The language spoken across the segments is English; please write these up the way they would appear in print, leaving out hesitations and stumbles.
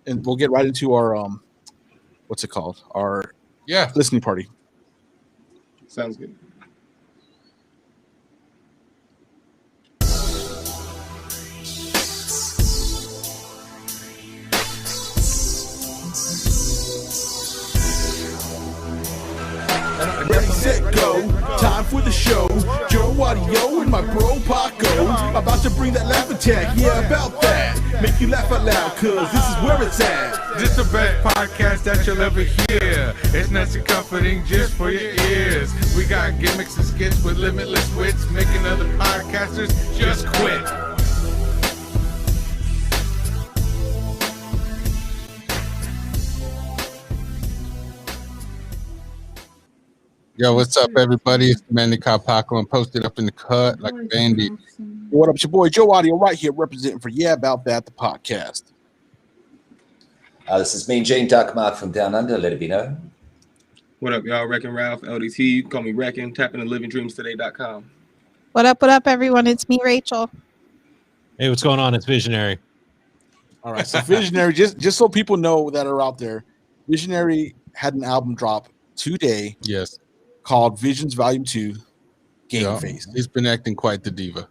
and we'll get right into our what's it called? Our listening party. Sounds good. Ready, set, go. Time for the show. Joe Audio and my bro Paco. About to bring that laugh attack. Yeah, about that. Make you laugh out loud, cause this is where it's at. This the best podcast that you'll ever hear. It's nice and comforting just for your ears. We got gimmicks and skits with limitless wits, making other podcasters just quit. Yo, what's up, everybody? It's Manny Paco and posted up in the cut like a bandy. What up, it's your boy Joe Audio right here representing for Yeah About That, the podcast. This is me, Gene Duckmark from Down Under. Let it be known. What up, y'all? Wrecking Ralph, LDT. You can call me Wrecking. Tap into livingdreamstoday.com. What up, everyone? It's me, Rachel. Hey, what's going on? It's Visionary. All right, so Visionary, just so people know that are out there, Visionary had an album drop today. Yes. Called Vizunz Volume 2, Game Face. He's been acting quite the diva.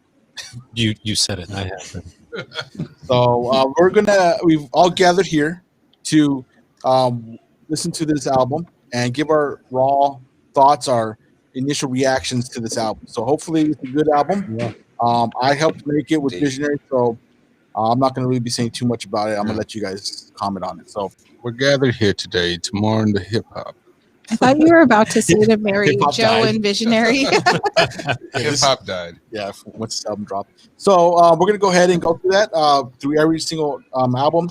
You said it. I haven't. So we've all gathered here to listen to this album and give our raw thoughts, our initial reactions to this album. So hopefully it's a good album. Yeah. I helped make it with Visionary, so I'm not going to really be saying too much about it. I'm going to let you guys comment on it. So we're gathered here today to mourn the hip-hop. I thought you were about to say to marry Joe died. And Visionary. Hip-hop died. Yeah, once this album dropped. So we're going to go ahead and go through that, through every single album.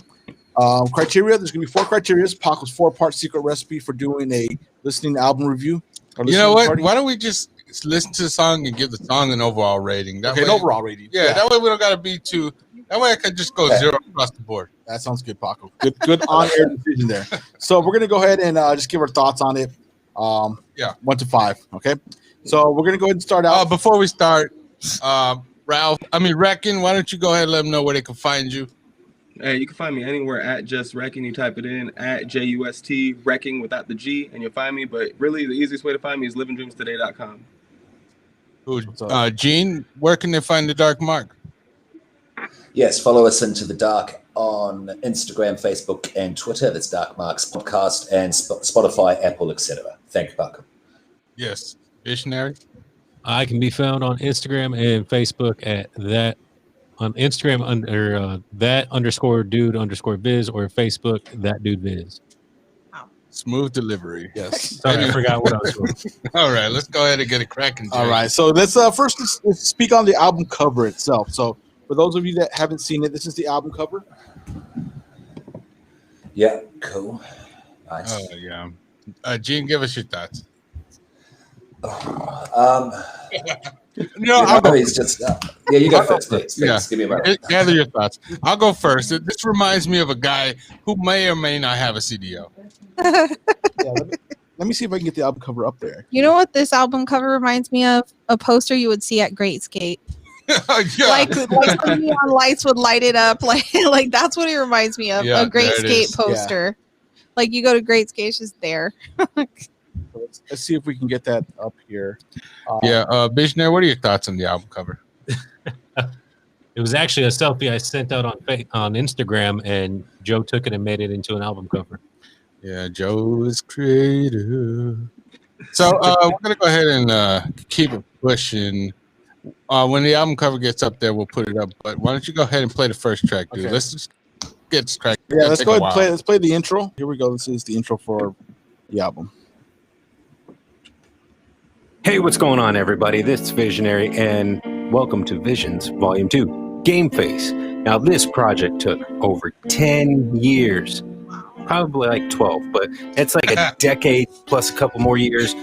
Criteria, there's going to be 4 criteria. Paco's 4-part secret recipe for doing a listening album review. You know what? Party. Why don't we just listen to the song and give the song an overall rating? That way, an overall rating. Yeah, that way we don't got to be too... That way I could just go 0 across the board. That sounds good, Paco. Good on-air decision there. So we're going to go ahead and just give our thoughts on it. 1 to 5, okay? So we're going to go ahead and start out. Before we start, Wrecking, why don't you go ahead and let them know where they can find you? Hey, you can find me anywhere at Just Wrecking. You type it in at JUST, Wrecking without the G, and you'll find me. But really, the easiest way to find me is livingdreamstoday.com. Gene, where can they find the Dark Mark? Yes, follow us Into the Dark on Instagram, Facebook, and Twitter. That's Dark Marks Podcast and Spotify, Apple, etc. Thank you, Paco. Yes, Visionary. I can be found on Instagram and Facebook at that. On Instagram under that_dude_biz or Facebook that dude biz. Smooth delivery. Yes. Sorry, I forgot what I was doing. All right, let's go ahead and get it cracking. All right, so let's let's speak on the album cover itself. So for those of you that haven't seen it, this is the album cover. Yeah, cool. Nice. Oh, yeah. Gene, give us your thoughts. I'll go first. You go first, please. Yeah. Give me a moment. Gather your thoughts. I'll go first. This reminds me of a guy who may or may not have a CDO. Let me see if I can get the album cover up there. You know what this album cover reminds me of? A poster you would see at Great Skate. Like some neon lights would light it up. Like that's what it reminds me of. Yeah, a Great Skate poster. Yeah. Like you go to Great Skate, it's just there. Let's see if we can get that up here. Visionary, what are your thoughts on the album cover? It was actually a selfie I sent out on Instagram, and Joe took it and made it into an album cover. Yeah, Joe is creative. So we're going to go ahead and keep it pushing. When the album cover gets up there, we'll put it up. But why don't you go ahead and play the first track, dude? Okay. Let's just get this track. Yeah, let's go ahead and play. Let's play the intro. Here we go. This is the intro for the album. Hey, what's going on, everybody? This is Visionary, and welcome to Vizunz Volume 2, Game Face. Now, this project took over 10 years, probably like 12, but it's like a decade plus a couple more years.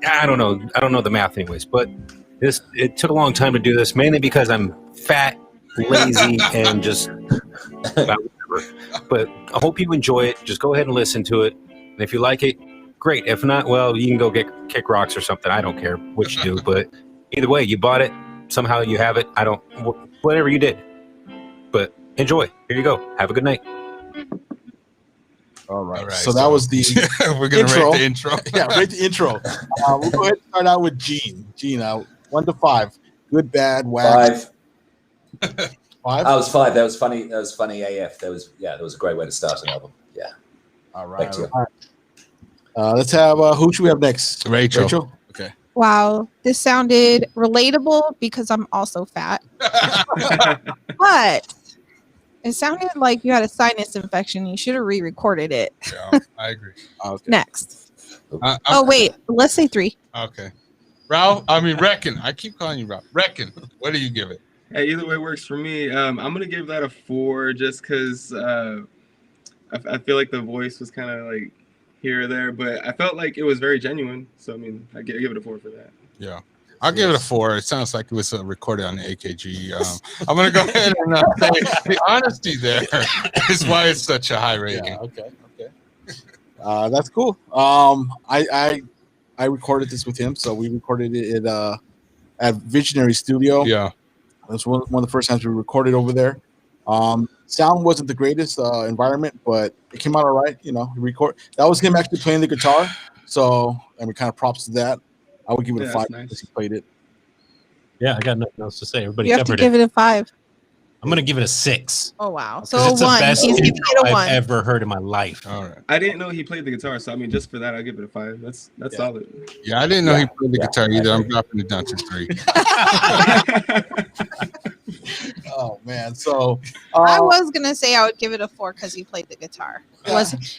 I don't know the math anyways, but it took a long time to do this, mainly because I'm fat, lazy, and just about whatever. But I hope you enjoy it. Just go ahead and listen to it. And if you like it, great. If not, well, you can go kick rocks or something. I don't care what you do, but either way, you bought it. Somehow you have it. Whatever you did. But enjoy. Here you go. Have a good night. All right. All right, So that was the we're gonna intro. rate the intro. Yeah, rate the intro. We'll go ahead and start out with Gene. Gene, 1 to 5. Good, bad, wax. 5. 5? I was 5. That was funny. That was funny AF. That was a great way to start an album. Yeah. All right. Back to you. All right. Let's have who should we have next? Rachel. Okay. Wow, this sounded relatable because I'm also fat. But it sounded like you had a sinus infection. You should have re-recorded it. Yeah, I agree. Okay. Next. I'm- Oh wait, let's say 3. Okay. Ralph, Reckon. I keep calling you Ralph. Reckon. What do you give it? Hey, either way works for me. I'm gonna give that a 4 just because I feel like the voice was kind of like here or there, but I felt like it was very genuine. So I mean, I give it a 4 for that. Yeah. I'll give it a 4. It sounds like it was recorded on the AKG. I'm going to go ahead and say the honesty there is why it's such a high rating. Yeah, okay. That's cool. I recorded this with him, so we recorded it at Visionary Studio. Yeah. It was one of the first times we recorded over there. Sound wasn't the greatest environment, but it came out all right. That was him actually playing the guitar. So, and we kind of props to that. I would give it a 5 because he played it. Yeah, I got nothing else to say. Everybody You have to covered give it. it a 5. I'm gonna give it a 6. Oh wow. 'Cause So it's the 1. best He's giving intro it a 1. I've ever heard in my life. All right. I didn't know he played the guitar, so I mean, just for that, I'll give it a 5. That's solid. Yeah, I didn't know he played the guitar either. I'm dropping it down to 3. Oh man. So I was gonna say I would give it a 4 because he played the guitar. It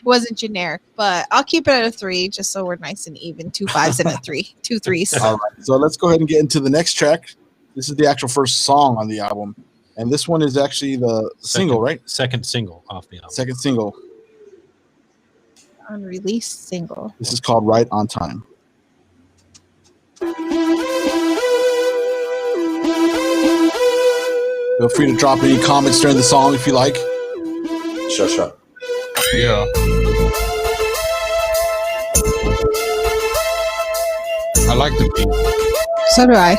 wasn't generic, but I'll keep it at a 3 just so we're nice and even. 2 5s and a 3. 2 3s. all right. So let's go ahead and get into the next track. This is the actual first song on the album. And this one is actually the single, right? Second single off the album. Second single. Unreleased single. This is called Right on Time. Feel free to drop any comments during the song if you like. Sure. Yeah. I like the beat. So do I.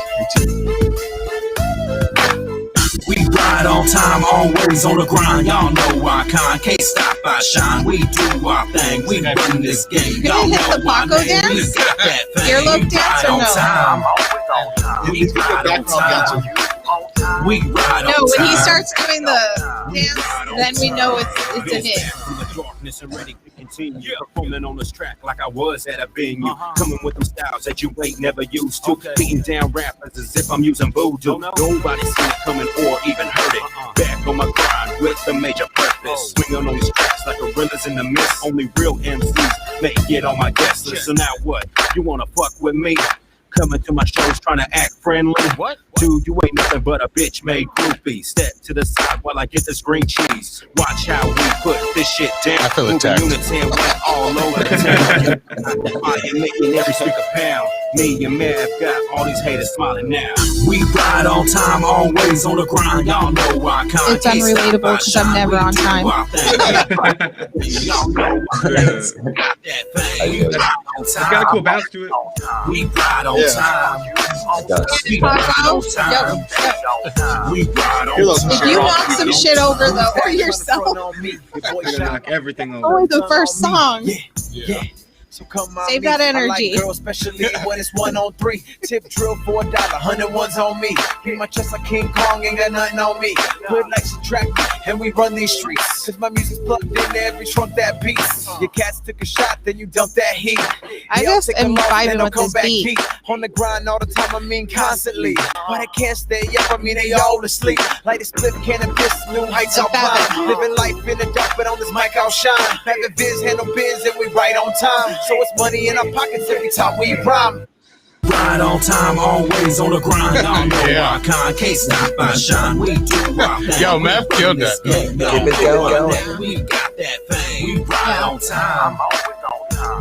We ride on time, always on the grind. Y'all know our kind, can't stop our shine. We do our thing, we run this game. Y'all hit know the our Paco name. dance? We got that thing. Earlobe We dance ride or on no? time. We ride on time. We ride No, on when he time. starts doing the dance, then we know it's a hit. From the darkness and ready to continue performing on this track like I was at a venue. Coming with them styles that you ain't never used to. Beating down rappers as if I'm using voodoo. Nobody seen it coming or even heard it. Back on my grind with the major purpose. Swinging on these tracks like gorillas in the mist. Only real MCs may get on my guest list. So now what? You wanna fuck with me? Coming to my shows trying to act friendly. What? Dude, you ain't nothing but a bitch made groupie. Step to the side while I get this green cheese. Watch how we put this shit down. I feel Moving attacked. units and went all over the town. I am making every speaker pound. Me and Mav got all these haters smiling now. We ride on time, always on the grind. Y'all know our kind. It's unrelatable because I'm never on time. Y'all know our It's got that thing. We ride on time. got a cool bounce to it. We ride on time. We ride on time. We ride on Here's time. If you knock some shit over though, or yourself, You're gonna knock everything over. only the first song. Yeah. So come on, Save that energy. I like girls, especially when it's 1 on 3. Tip drill $4, 100 ones on me. Beat my chest like King Kong, ain't got nothing on me. Good like subtract me, and we run these streets. Cause my music's plugged in every trunk that beats. Your cats took a shot, then you dump that heat. I Y'all just take a am loss, vibing then they'll with come this back beat. heat. On the grind all the time, I mean constantly. But I can't stay up, I mean they all asleep. Like a split cannabis, new heights I'll climb. Living life in the dark, but on this mic I'll shine. Having biz, handle biz, and we right on time. So it's money in our pockets every time we rhyme. Ride on time, always on the grind. Y'all know Yeah. our kind, can't stop our shine. We do our thing. Yo, Mav killed that. Keep it going. We got that thing. We ride on time.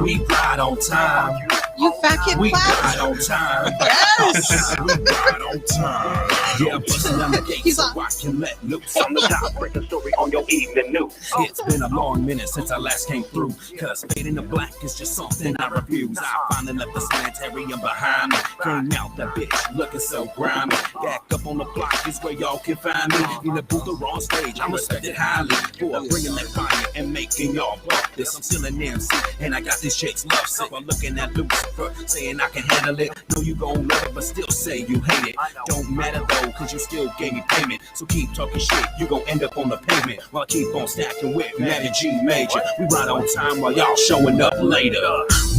We ride on time. You fat kid We clap. ride on time. Yes. We ride on time. Yeah, busting down the gate so I can let loose. On the top, break a story on your evening news. It's been a long minute since I last came through. Cause fading the black is just something I refuse. I finally left the sanitarium behind me. Came out that bitch looking so grimy. Back up on the block is where y'all can find me. In the booth or on stage, I'm respected highly for bringing that fire and making y'all bump this. I'm still an MC and I got these chicks love sick. I'm looking at Lucifer saying I can handle it. Know you gon' love it but still say you hate it. Don't matter though cause you still gave me payment. So keep talking shit, you gon' end up on the pavement. While I keep on stacking with Mad and G Major. We ride on time while y'all showing up later.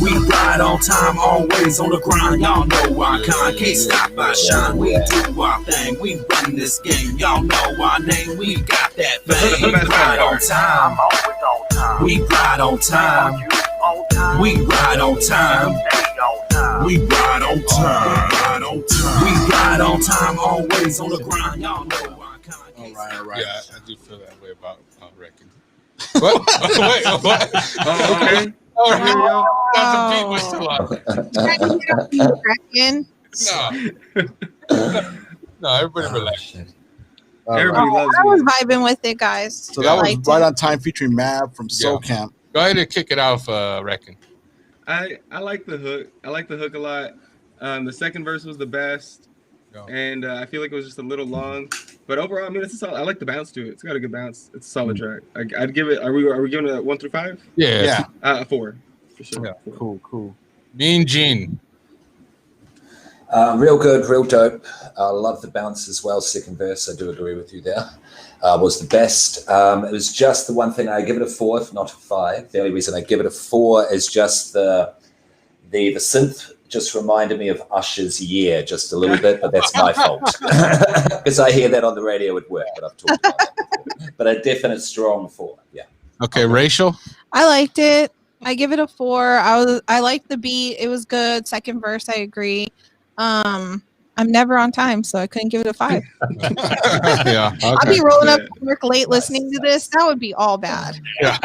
We ride on time, always on the grind. Y'all know our kind, can't stop our shine. We do our thing, we run this game. Y'all know our name, we got that thing. We ride on time. We ride on time. We ride on time. We ride on time. We ride on time, always on the grind. Y'all know our kind. All right. Yeah, I do feel that way about Reckon. What? Wait, what? Oh, okay. All right. The beat was still on. Reckon. No, everybody relax. Everybody loves I me. was vibing with it, guys. So that was Liked right it. on time, featuring Mav from Soul Camp. Go ahead and kick it off, Reckon. I like the hook. I like the hook a lot. The second verse was the best, and I feel like it was just a little long. But overall, I mean, it's a solid. I like the bounce to it. It's got a good bounce. It's a solid track. I'd give it. Are we giving it a 1 through 5? Yeah. A 4 for sure. Yeah. Cool. Mean Gene. Real good, real dope. I love the bounce as well. Second verse, I do agree with you there. Was the best. It was just the one thing I give it a 4, not a 5. The only reason I give it a 4 is just the synth just reminded me of Usher's Year just a little bit, but that's my fault because I hear that on the radio at work. But I've talked about that before. But a definite strong 4. Yeah. Okay, Rachel. I liked it. I give it a 4. I liked the beat. It was good. Second verse, I agree. I'm never on time, so I couldn't give it a 5. Yeah. Okay. I'll be rolling up to work late listening to this. That would be all bad. Yeah.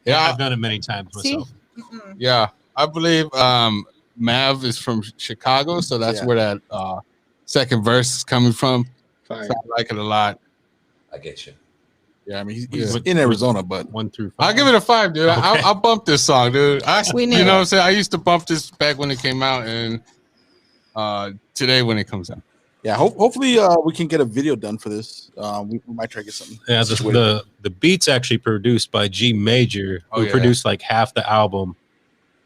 I've done it many times See? myself. Yeah. I believe Mav is from Chicago, so that's where that second verse is coming from. So I like it a lot. I get you. Yeah, I mean, he's in Arizona, but 1 through 5. I'll give it a 5, dude. Okay. I'll bump this song, dude. We knew you know it. what I'm saying? I used to bump this back when it came out, and today when it comes out. Yeah, hopefully we can get a video done for this. We might try to get something. Yeah, the beat's actually produced by G Major, who produced like half the album,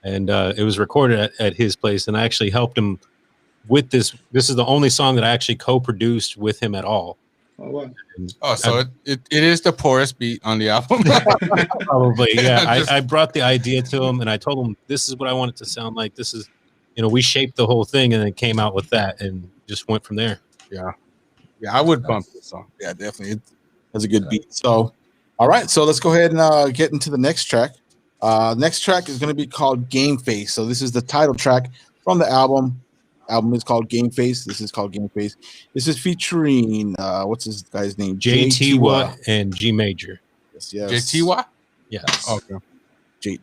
and it was recorded at his place. And I actually helped him with this. This is the only song that I actually co-produced with him at all. Oh wow! So it is the poorest beat on the album. Probably, yeah. I brought the idea to him, and I told him this is what I want it to sound like. This is, we shaped the whole thing, and then came out with that, and just went from there. Yeah, I would bump this song. Yeah, definitely. It has a good beat. So, all right. So let's go ahead and get into the next track. Next track is going to be called Game Face. So this is the title track from the album. Album is called Game Face. This is called Game Face. This is featuring what's this guy's name? JT and G Major. Yes. JT? Yes. Okay.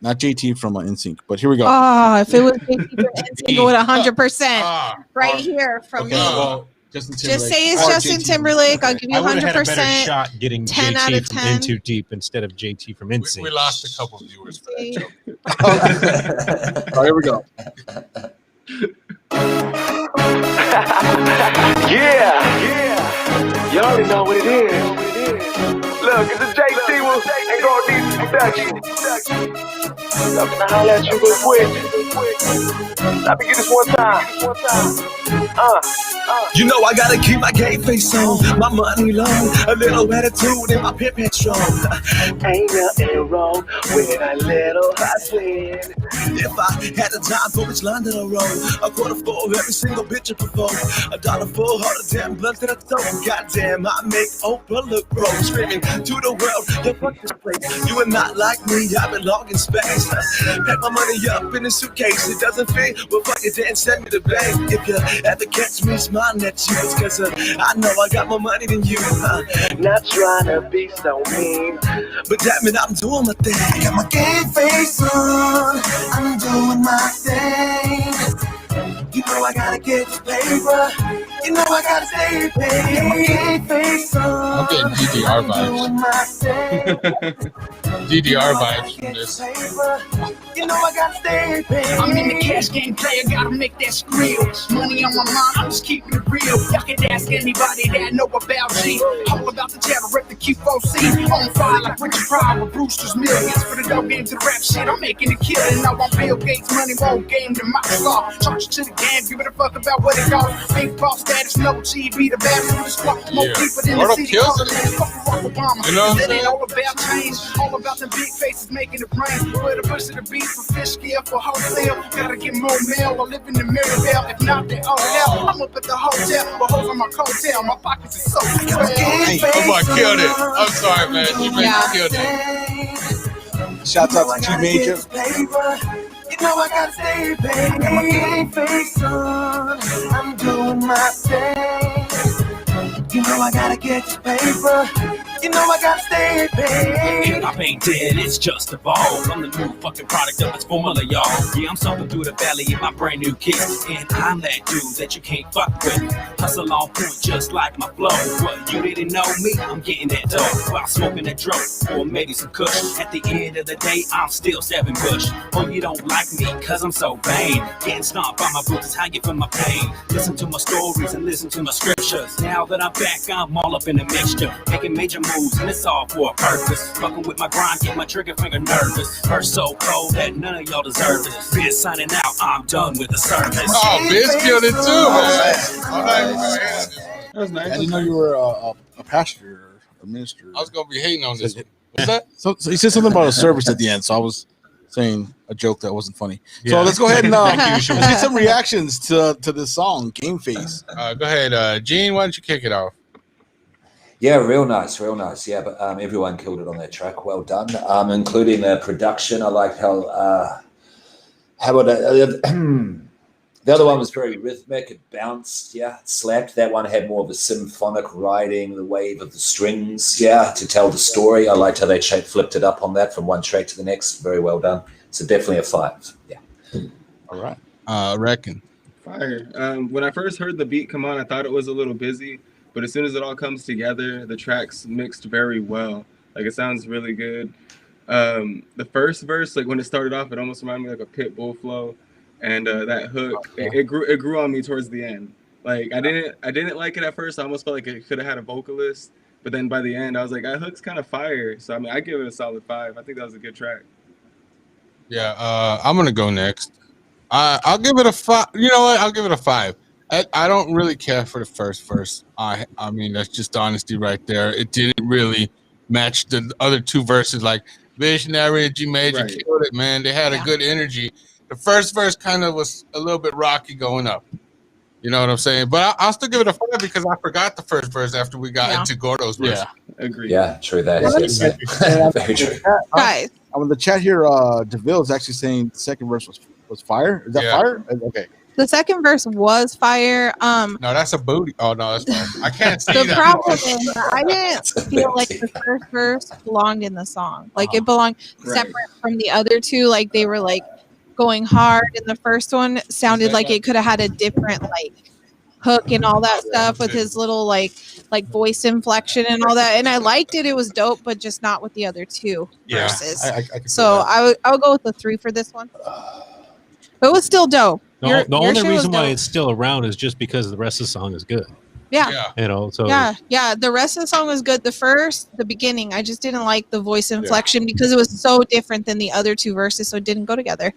Not JT from NSYNC, but here we go. Oh, if it was JT from NSYNC, it would 100% right here from me. Well, Justin Timberlake. Just say it's Justin Timberlake. I'll give you I would have had a better 100%. shot getting 10 out JT of from 10. In Too Deep instead of JT from NSYNC. We lost a couple viewers for that joke. All right, here we go. Yeah. You already know what it is. Look, it's a JT and Gold Deep production. I'm gonna holler at you real quick. I can get this one time. You know I gotta keep my game face on, my money low, a little attitude and my pimp head strong. Ain't nothing wrong with a little hustling. If I had the time for each line that I roll, a quarter for every single bitch I provoke, $1 for all the damn blunts that I throw. Goddamn, I make Oprah look broke, screaming to the world, yo, fuck this place. You are not like me, I belong in space. Pack my money up in a suitcase, it doesn't fit. Well, fuck it, then send me the bank. If you ever catch me smiling at you, it's cause I know I got more money than you. Not trying to be so mean, but damn it, I'm doing my thing. Got my game face on, I'm doing my thing. You know I gotta get the paper. You know I gotta stay paid. I'm getting DDR vibes. DDR vibes from this. You know I gotta stay paid. I'm in the cash game player, gotta make that skrill. Money on my mind, I'm just keeping it real. Y'all can ask anybody that know about G. All about the channel, rep the Q4C. On fire like Richard Pryor with Brewster's Millions. For the dope games and rap shit, I'm making a killing. Now I'm Bill Gates, money won't game to Microsoft. Charge it to the game, give it a fuck about what it costs. Big boss status, no G, be the best. We just walk more deeper than the city. Fuck Obama. You know what I'm It ain't saying? all about change, all about the big faces making it rain. Put a bush of the beef for fish scale for wholesale. Gotta get more mail or live in the Mirabelle. If not, they all hell. I'm up at the hotel, but hoes on my coattail. My pockets are so swell. Oh my, killed it. I'm sorry, man. You made me killed it. Shouts out to G Major. You know I gotta stay paid. Got my game face on. I'm doing my thing. You know I gotta get your paper. You know I gotta stay paid. Hip-hop ain't dead, it's just evolved. I'm the new fucking product of its formula, y'all. Yeah, I'm something through the valley in my brand new kicks. And I'm that dude that you can't fuck with. Hustle on point just like my flow. What, you didn't know me? I'm getting that dope while smoking that dope. Or maybe some kush. At the end of the day, I'm still 7 Bush. Oh, you don't like me cause I'm so vain. Getting stomped by my boots is how you feel my pain. Listen to my stories and listen to my scriptures. Now that I'm back, I'm all up in the mixture. Making major moves and it's all for a purpose. Fucking with my grind, get my trigger finger nervous. Verse so cold that none of y'all deserve it. Biz signing out, I'm done with the service. Oh, Biz killed it too, man. That was nice. I didn't know you were a pastor or a minister. I was gonna be hating on this one. What's that? So he said something about a service at the end, so I was saying a joke that wasn't funny. Yeah. So let's go ahead and Thank you, let's get some reactions to this song, Game Face. Go ahead, Gene. Why don't you kick it off? Yeah, real nice. Yeah, but everyone killed it on that track. Well done, including the production. I like how the other one was very rhythmic. It bounced. Yeah, it slapped. That one had more of a symphonic riding, the wave of the strings. Yeah, to tell the story. I liked how they flipped it up on that from one track to the next. Very well done. So definitely a 5. Yeah. All right. Reckon. Fire. When I first heard the beat come on, I thought it was a little busy, but as soon as it all comes together, the tracks mixed very well. Like, it sounds really good. The first verse, like when it started off, it almost reminded me like a Pitbull flow, and that hook, it grew on me towards the end. Like, I didn't like it at first. I almost felt like it could have had a vocalist, but then by the end, I was like, that hook's kind of fire. So I mean, I give it a solid 5. I think that was a good track. Yeah, I'm gonna go next. I'll give it a 5. You know what? I'll give it a 5. I don't really care for the first verse. I mean, that's just honesty right there. It didn't really match the other 2 verses. Like Visionary and G Major killed it, man. They had a good energy. The first verse kind of was a little bit rocky going up. You know what I'm saying? But I'll still give it a 5 because I forgot the first verse after we got into Gordo's verse. Yeah, agreed. Yeah, true that. Very true. Guys, On the chat here, DeVille is actually saying the second verse was fire. Is that fire? Okay. the second verse was fire. No, that's a booty. Oh no, that's fine. I can't see The that. problem is I didn't feel like the first verse belonged in the song. Like it belonged separate from the other 2. Like they were like going hard, and the first one sounded like it could have had a different like hook and all that stuff with his little like voice inflection and all that. And I liked it; it was dope, but just not with the other 2 verses. I can So I would go with a 3 for this one. But it was still dope. The Your only shit reason was why dope. it's still around is just because the rest of the song is good. Yeah. You know, so Yeah. The rest of the song was good. The beginning, I just didn't like the voice inflection because it was so different than the other 2 verses, so it didn't go together,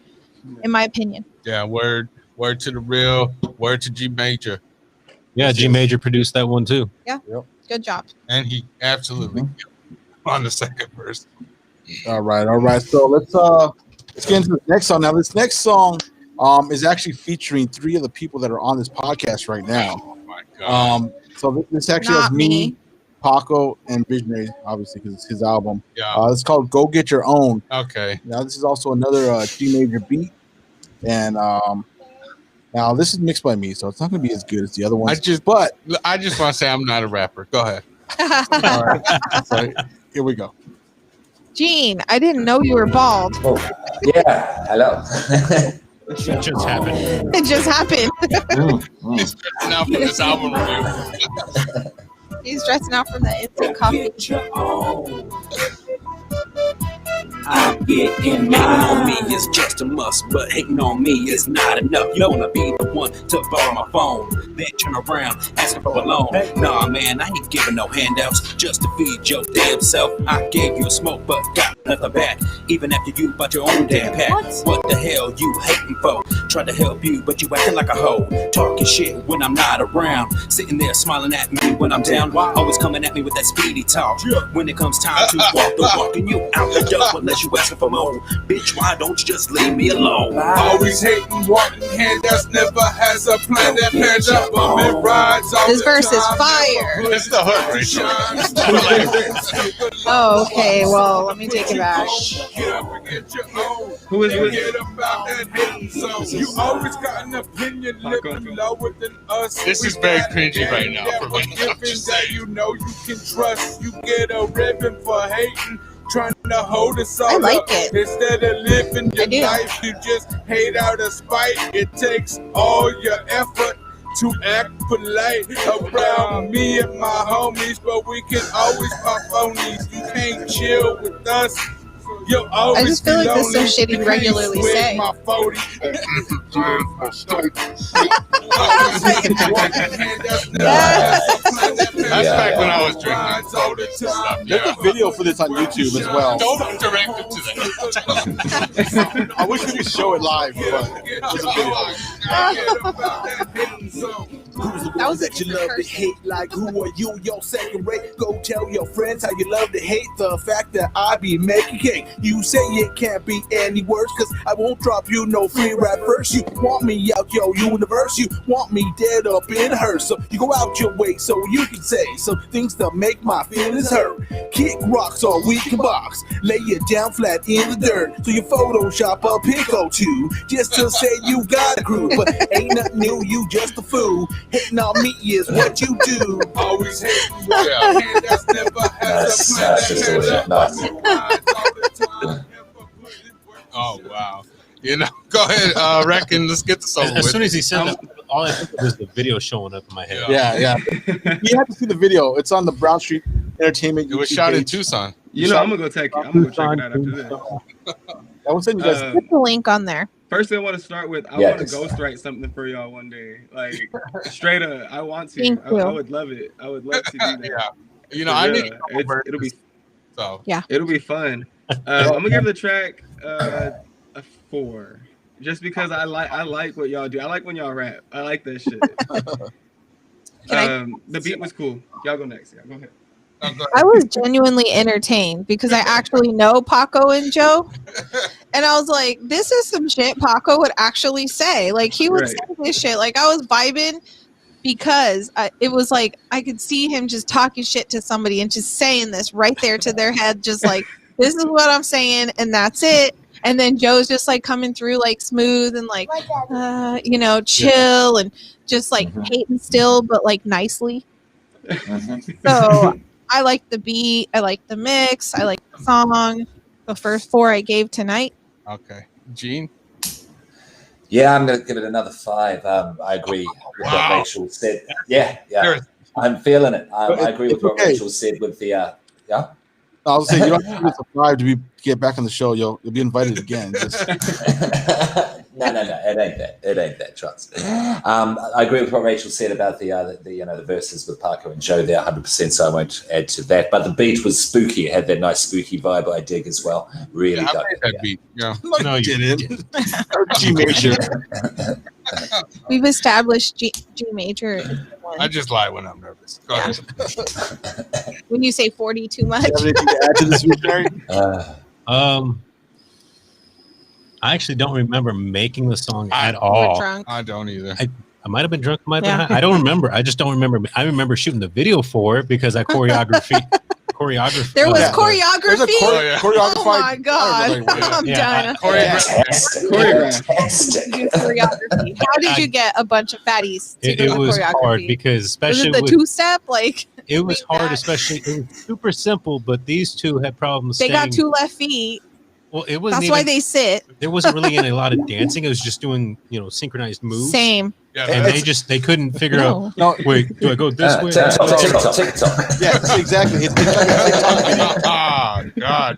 in my opinion. Yeah, word to the real, word to G Major. Yeah, G Major produced that one too. Yeah. Good job. And he absolutely killed on the second verse. All right. So let's get into the next song. Now, this next song is actually featuring 3 of the people that are on this podcast right now. Oh my god. So this actually Not has me, Paco, and Visionary, obviously, because it's his album. Yeah. It's called Go Get Your Own. Okay. Now, this is also another G Major beat. And now this is mixed by me, so it's not going to be as good as the other ones. I just want to say I'm not a rapper. Go ahead. All right. So here we go. Gene, I didn't know you were bald. Oh, yeah. Hello. It just happened. It just happened. He's stressing out from this album review. He's dressing out from the instant coffee. I get in. Hating on me is just a must, but hating on me is not enough. You wanna be the one to borrow my phone, then turn around asking for a loan. Nah, man, I ain't giving no handouts just to feed your damn self. I gave you a smoke, but got nothing back. Even after you bought your own damn pack. What the hell you hating for? Tried to help you, but you acting like a hoe. Talking shit when I'm not around. Sitting there smiling at me when I'm down. Always coming at me with that speedy talk. When it comes time to walk the walk, and you out the door unless you asking for more. Bitch, why don't you just leave me alone? Always hating, wanting handouts, never has a plan that pans up on me rides. This verse is fire. It's the hook, Rachel. Oh, okay. Well, let me take it back. Who is it? You always got an opinion living lower than us. This is very cringy right now for me. I'm just saying. You know you can trust. You get a ribbon for hating. Trying to hold us all I like up. it. Instead of living I your do. life, you just hate out of spite. It takes all your effort to act polite around me and my homies, but we can always pop phonies. You can't chill with us. You'll always I just feel like this is some be shit lonely. he'd regularly You can't say. swing my 40. That's back when I was drinking. There's a video for this on YouTube as well. Don't direct him to that. I wish we could show it live, but there's a video. That was that you love to hate, like who are you, your second rate? Go tell your friends how you love to hate the fact that I be making cake. You say it can't be any worse, cause I won't drop you no free rap verse. You want me out your universe, you want me dead up in her. So you go out your way so you can say some things to make my feelings hurt. Kick rocks all we can box, lay it down flat in the dirt. So you Photoshop a pic or two just to say you got a crew. But ain't nothing new, you just a fool. Hating on me is what you do. Always hating, that's never has a plan that pans up. Oh, wow. You know, go ahead, Reckon. Let's get this over with. As soon as he said that, all I think was the video showing up in my head. Yeah. You have to see the video. It's on the Brown Street Entertainment. It was YouTube shot in page. Tucson. You know, I'm gonna go check it out after this. I will send you guys. Put the link on there. First thing I want to start with, I Yeah, want to just- ghostwrite something for y'all one day. Like straight up, I want to. Thank I you. would love it. I would love to do that. Yeah. You know, For I real. need a couple It'll be verses, so. it'll be fun. I'm gonna give the track a 4, just because I like what y'all do. I like when y'all rap. I like that shit. The beat was cool. Y'all go next. Yeah, go ahead. I was genuinely entertained because I actually know Paco and Joe. And I was like, this is some shit Paco would actually say. Like, he would Right. say this shit. Like, I was vibing because it was like, I could see him just talking shit to somebody and just saying this right there to their head. Just like, this is what I'm saying, and that's it. And then Joe's just like coming through like smooth and like, chill and just like hating still, but like nicely. So I like the beat. I like the mix. I like the song. The first 4 I gave tonight. Okay. Gene? Yeah, I'm going to give it another 5. I agree with what Rachel said. Yeah. I'm feeling it. I agree with what Rachel said with the, yeah. I was saying you don't have to give us a 5 to get back on the show. You'll be invited again. Just... No, it ain't that. Trust. I agree with what Rachel said about the verses with Paco and Joe there, 100%. So I won't add to that. But the beat was spooky. It had that nice spooky vibe. I dig as well. Really I dug made it. that Yeah. beat. Yeah. No, you didn't. G major. We've established G major is the one. I just lie when I'm nervous. Go ahead. When you say 40 too much. You have anything to add to this week, Barry? I actually don't remember making the song at We're all. drunk. I don't either. I might have been drunk, might have been Yeah. high. I don't remember. I just don't remember. I remember shooting the video for it because I choreography. There was There's a choreography. choreography. Oh my god. I'm done. Fantastic. Choreograph. Fantastic. Do choreography. How did you get a bunch of fatties to It do was choreography? hard because Was especially it the with, 2-step? Like, It was hard, especially it was super simple, but these two had problems. They got 2 left feet. Well, it wasn't. That's why they sit. There wasn't really any a lot of dancing. It was just doing, synchronized moves. Same. Yeah, And they couldn't figure out. No, Wait, do I go this way? TikTok. yeah, exactly. It's like a TikTok video. Oh God!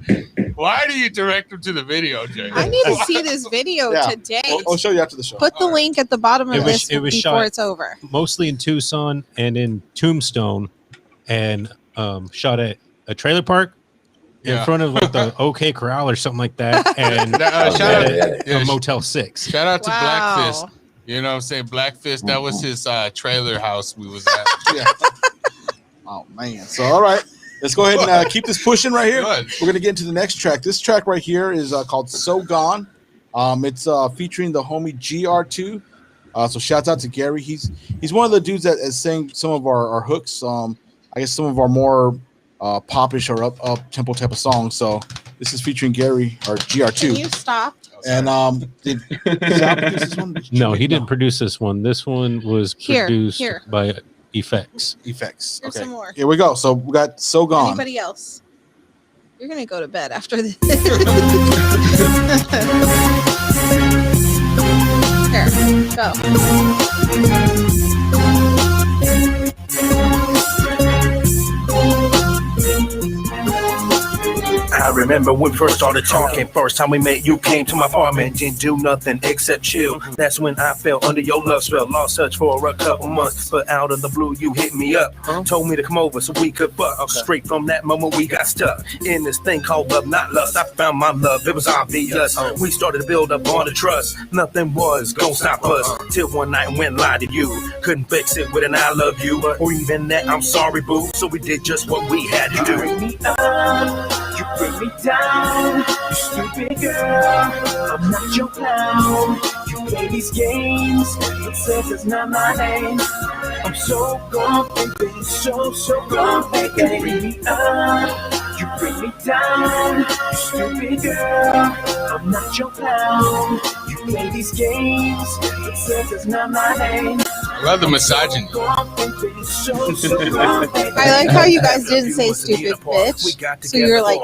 Why do you direct them to the video, Jay? I need to see this video Yeah. today. I'll show you after the show. Put the link at the bottom of It was this before shot- it's over. Mostly in Tucson and in Tombstone, and shot at a trailer park in front of like the OK Corral or something like that, and shout out a Motel 6. Shout out to Wow. Blackfist. You know what I'm saying? Blackfist, that was his trailer house we was at. Yeah. Oh man. So all right, let's go ahead and keep this pushing right here. Good. We're gonna get into the next track. This track right here is called "So Gone." It's featuring the homie GR2. So shouts out to Gary. He's one of the dudes that has sang some of our hooks. I guess some of our more popish or up tempo type of songs. So this is featuring Gary or GR2. Can you stop? And did Sal produce this one? No, he didn't produce this one. This one was produced by Effects. Effects. Here's Okay. some more. Here we go. So we got "So Gone." Anybody else? You're gonna go to bed after this. Here, go. I remember when we first started talking. First time we met, you came to my apartment, didn't do nothing except chill. That's when I fell under your love spell. Lost touch for a couple months, but out of the blue, you hit me up. Told me to come over so we could fuck. Straight from that moment, we got stuck in this thing called love, not lust. I found my love, it was obvious. We started to build up on the trust. Nothing was gonna stop us till one night when lied to you. Couldn't fix it with an I love you, or even that I'm sorry, boo. So we did just what we had to do. Bring me up, you bring me down, you stupid girl. I'm not your clown. You play these games, but sex is not my name. I'm so gone, baby, so gone, baby. Bring me up, you bring me down, you stupid girl. I'm not your clown. You play these games, but sex is not my name. I love the misogyny. I like how you guys didn't say stupid bitch. So you're like,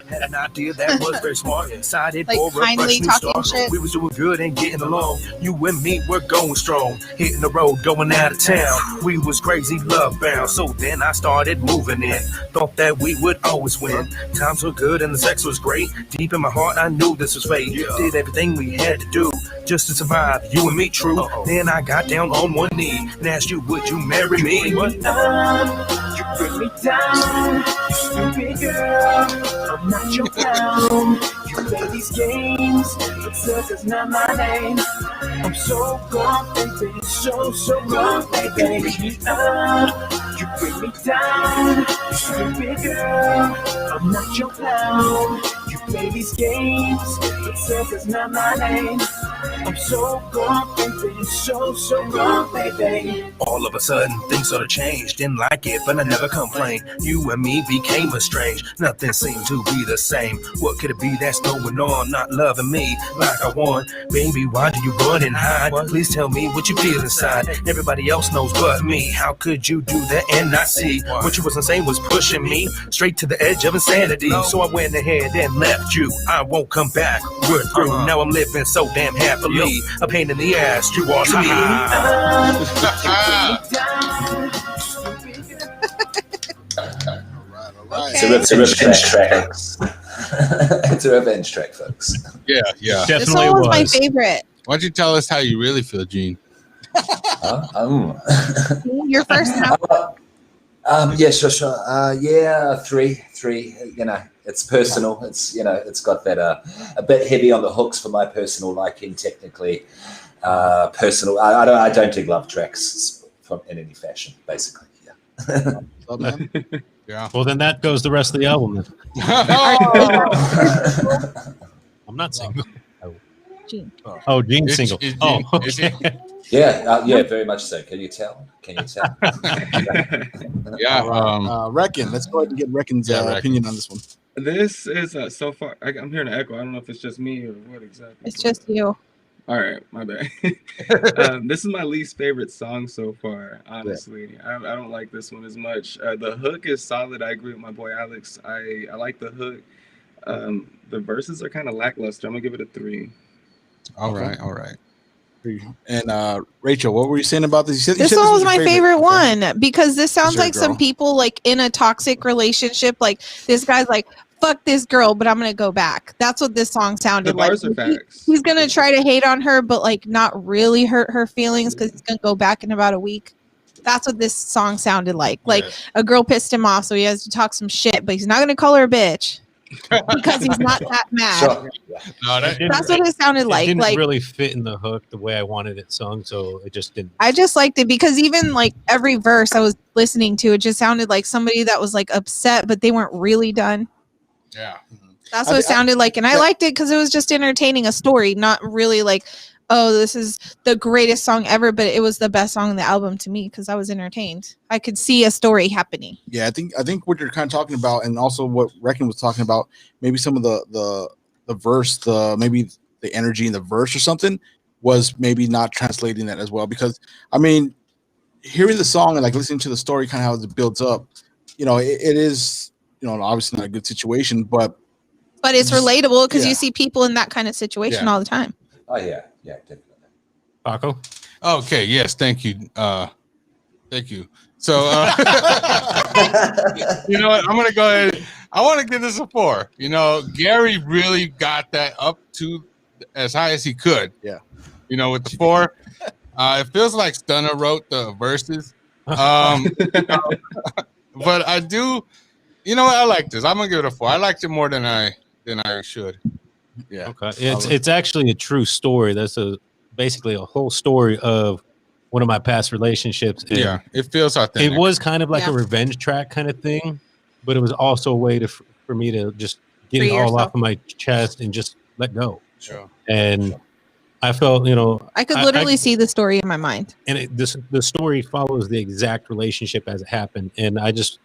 had an idea that was very smart. Decided like for a kindly fresh new talking start. shit. We was doing good and getting along. You and me were going strong, hitting the road, going out of town. We was crazy love bound. So then I started moving in. Thought that we would always win. Times were good and the sex was great. Deep in my heart, I knew this was fate. Did everything we had to do just to survive. You and me, true. Then I got down on one knee and asked you, would you marry me? You bring me down, you stupid girl. I'm not your clown. You play these games, but sex is not my name. I'm so gone, baby, so gone, baby. Bring me up, you bring me down, you stupid girl. I'm not your clown. You play these games, but sex is not my name. I'm so gone, baby, so gone, baby. All of a sudden, things sort of changed. Didn't like it, but I never complained. You and me became estranged. Nothing seemed to be the same. What could it be that's going on? Not loving me like I want. Baby, why do you run and hide? Please tell me what you feel inside. Everybody else knows but me. How could you do that and not see? What you wasn't saying was pushing me straight to the edge of insanity. So I went ahead and left you. I won't come back. We're through. Now I'm living so damn happily. A pain in the ass you are to It's a revenge track. It's a revenge track, folks. Yeah. this Definitely one was my was. favorite. Why don't you tell us how you really feel, Gene? Your first now. Yeah, sure. Yeah, three. You know, it's personal. It's it's got that a bit heavy on the hooks for my personal liking. Technically, personal. I don't dig love tracks in any fashion. Basically, yeah. Yeah. Well, then that goes the rest of the album. Then. I'm not single. Gene. Oh, Gene's Is- single. is Oh, Gene- is okay. Gene- Yeah, very much so. Can you tell? Yeah. Reckon. Let's go ahead and get Reckon's Reckon. opinion on this one. This is so far. I'm hearing an echo. I don't know if it's just me or what exactly. It's just you. All right, my bad. This is my least favorite song so far, honestly. I don't like this one as much. The hook is solid. I agree with my boy Alex. I like the hook. The verses are kind of lackluster. I'm gonna give it a 3. All right. And Rachel, what were you saying about this? This one was my favorite one because this sounds Sure, like some girl. people like in a toxic relationship. Like this guy's like, fuck this girl, but I'm gonna go back. That's what this song sounded The like. bars are facts. He's gonna try to hate on her, but like not really hurt her feelings because he's gonna go back in about a week. That's what this song sounded like. Like a girl pissed him off, so he has to talk some shit, but he's not gonna call her a bitch because he's not that mad. Sure. No, That's what it sounded like. It didn't Like really fit in the hook the way I wanted it sung, so it just didn't. I just liked it because even like every verse I was listening to, it just sounded like somebody that was like upset, but they weren't really done. Yeah. That's what it sounded like. And I liked it because it was just entertaining, a story, not really like, oh, this is the greatest song ever, but it was the best song on the album to me because I was entertained. I could see a story happening. Yeah, I think what you're kind of talking about, and also what Reckon was talking about, maybe some of the verse, maybe the energy in the verse or something was maybe not translating that as well. Because I mean, hearing the song and like listening to the story, kind of how it builds up, it is, obviously not a good situation, but it's relatable because Yeah. you see people in that kind of situation all the time. Oh yeah, definitely. Paco? Okay. Yes. Thank you. Thank you. So, you know what? I'm gonna go ahead. I want to give this a 4. Gary really got that up to as high as he could. Yeah. With the 4, it feels like Stunner wrote the verses. But I do. You know what? I like this. I'm gonna give it a 4. I liked it more than I should. Yeah. Okay. It's actually a true story. That's basically a whole story of one of my past relationships. And Yeah, it feels authentic. it was kind of like a revenge track kind of thing, but it was also a way for me to just get Free it all yourself. off of my chest and just let go. Sure. And I felt, I could literally see the story in my mind. and the story follows the exact relationship as it happened. And I was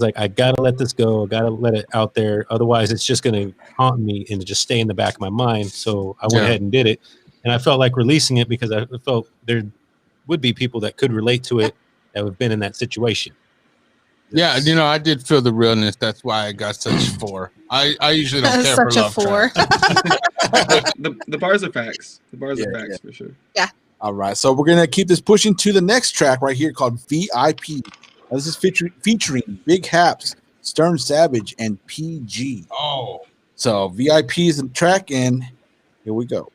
like, I gotta let this go. I gotta let it out there. Otherwise, it's just gonna haunt me and just stay in the back of my mind. So I went ahead and did it, and I felt like releasing it because I felt there would be people that could relate to it that have been in that situation. Yeah, I did feel the realness. That's why I got such 4. I usually don't care Such for a love 4. tracks. The bars are facts. The bars are facts for sure. All right, so we're gonna keep this pushing to the next track right here called VIP. Now, this is featuring Big Haps, Stern Savage, and PG. Oh, So VIP is the track, and here we go.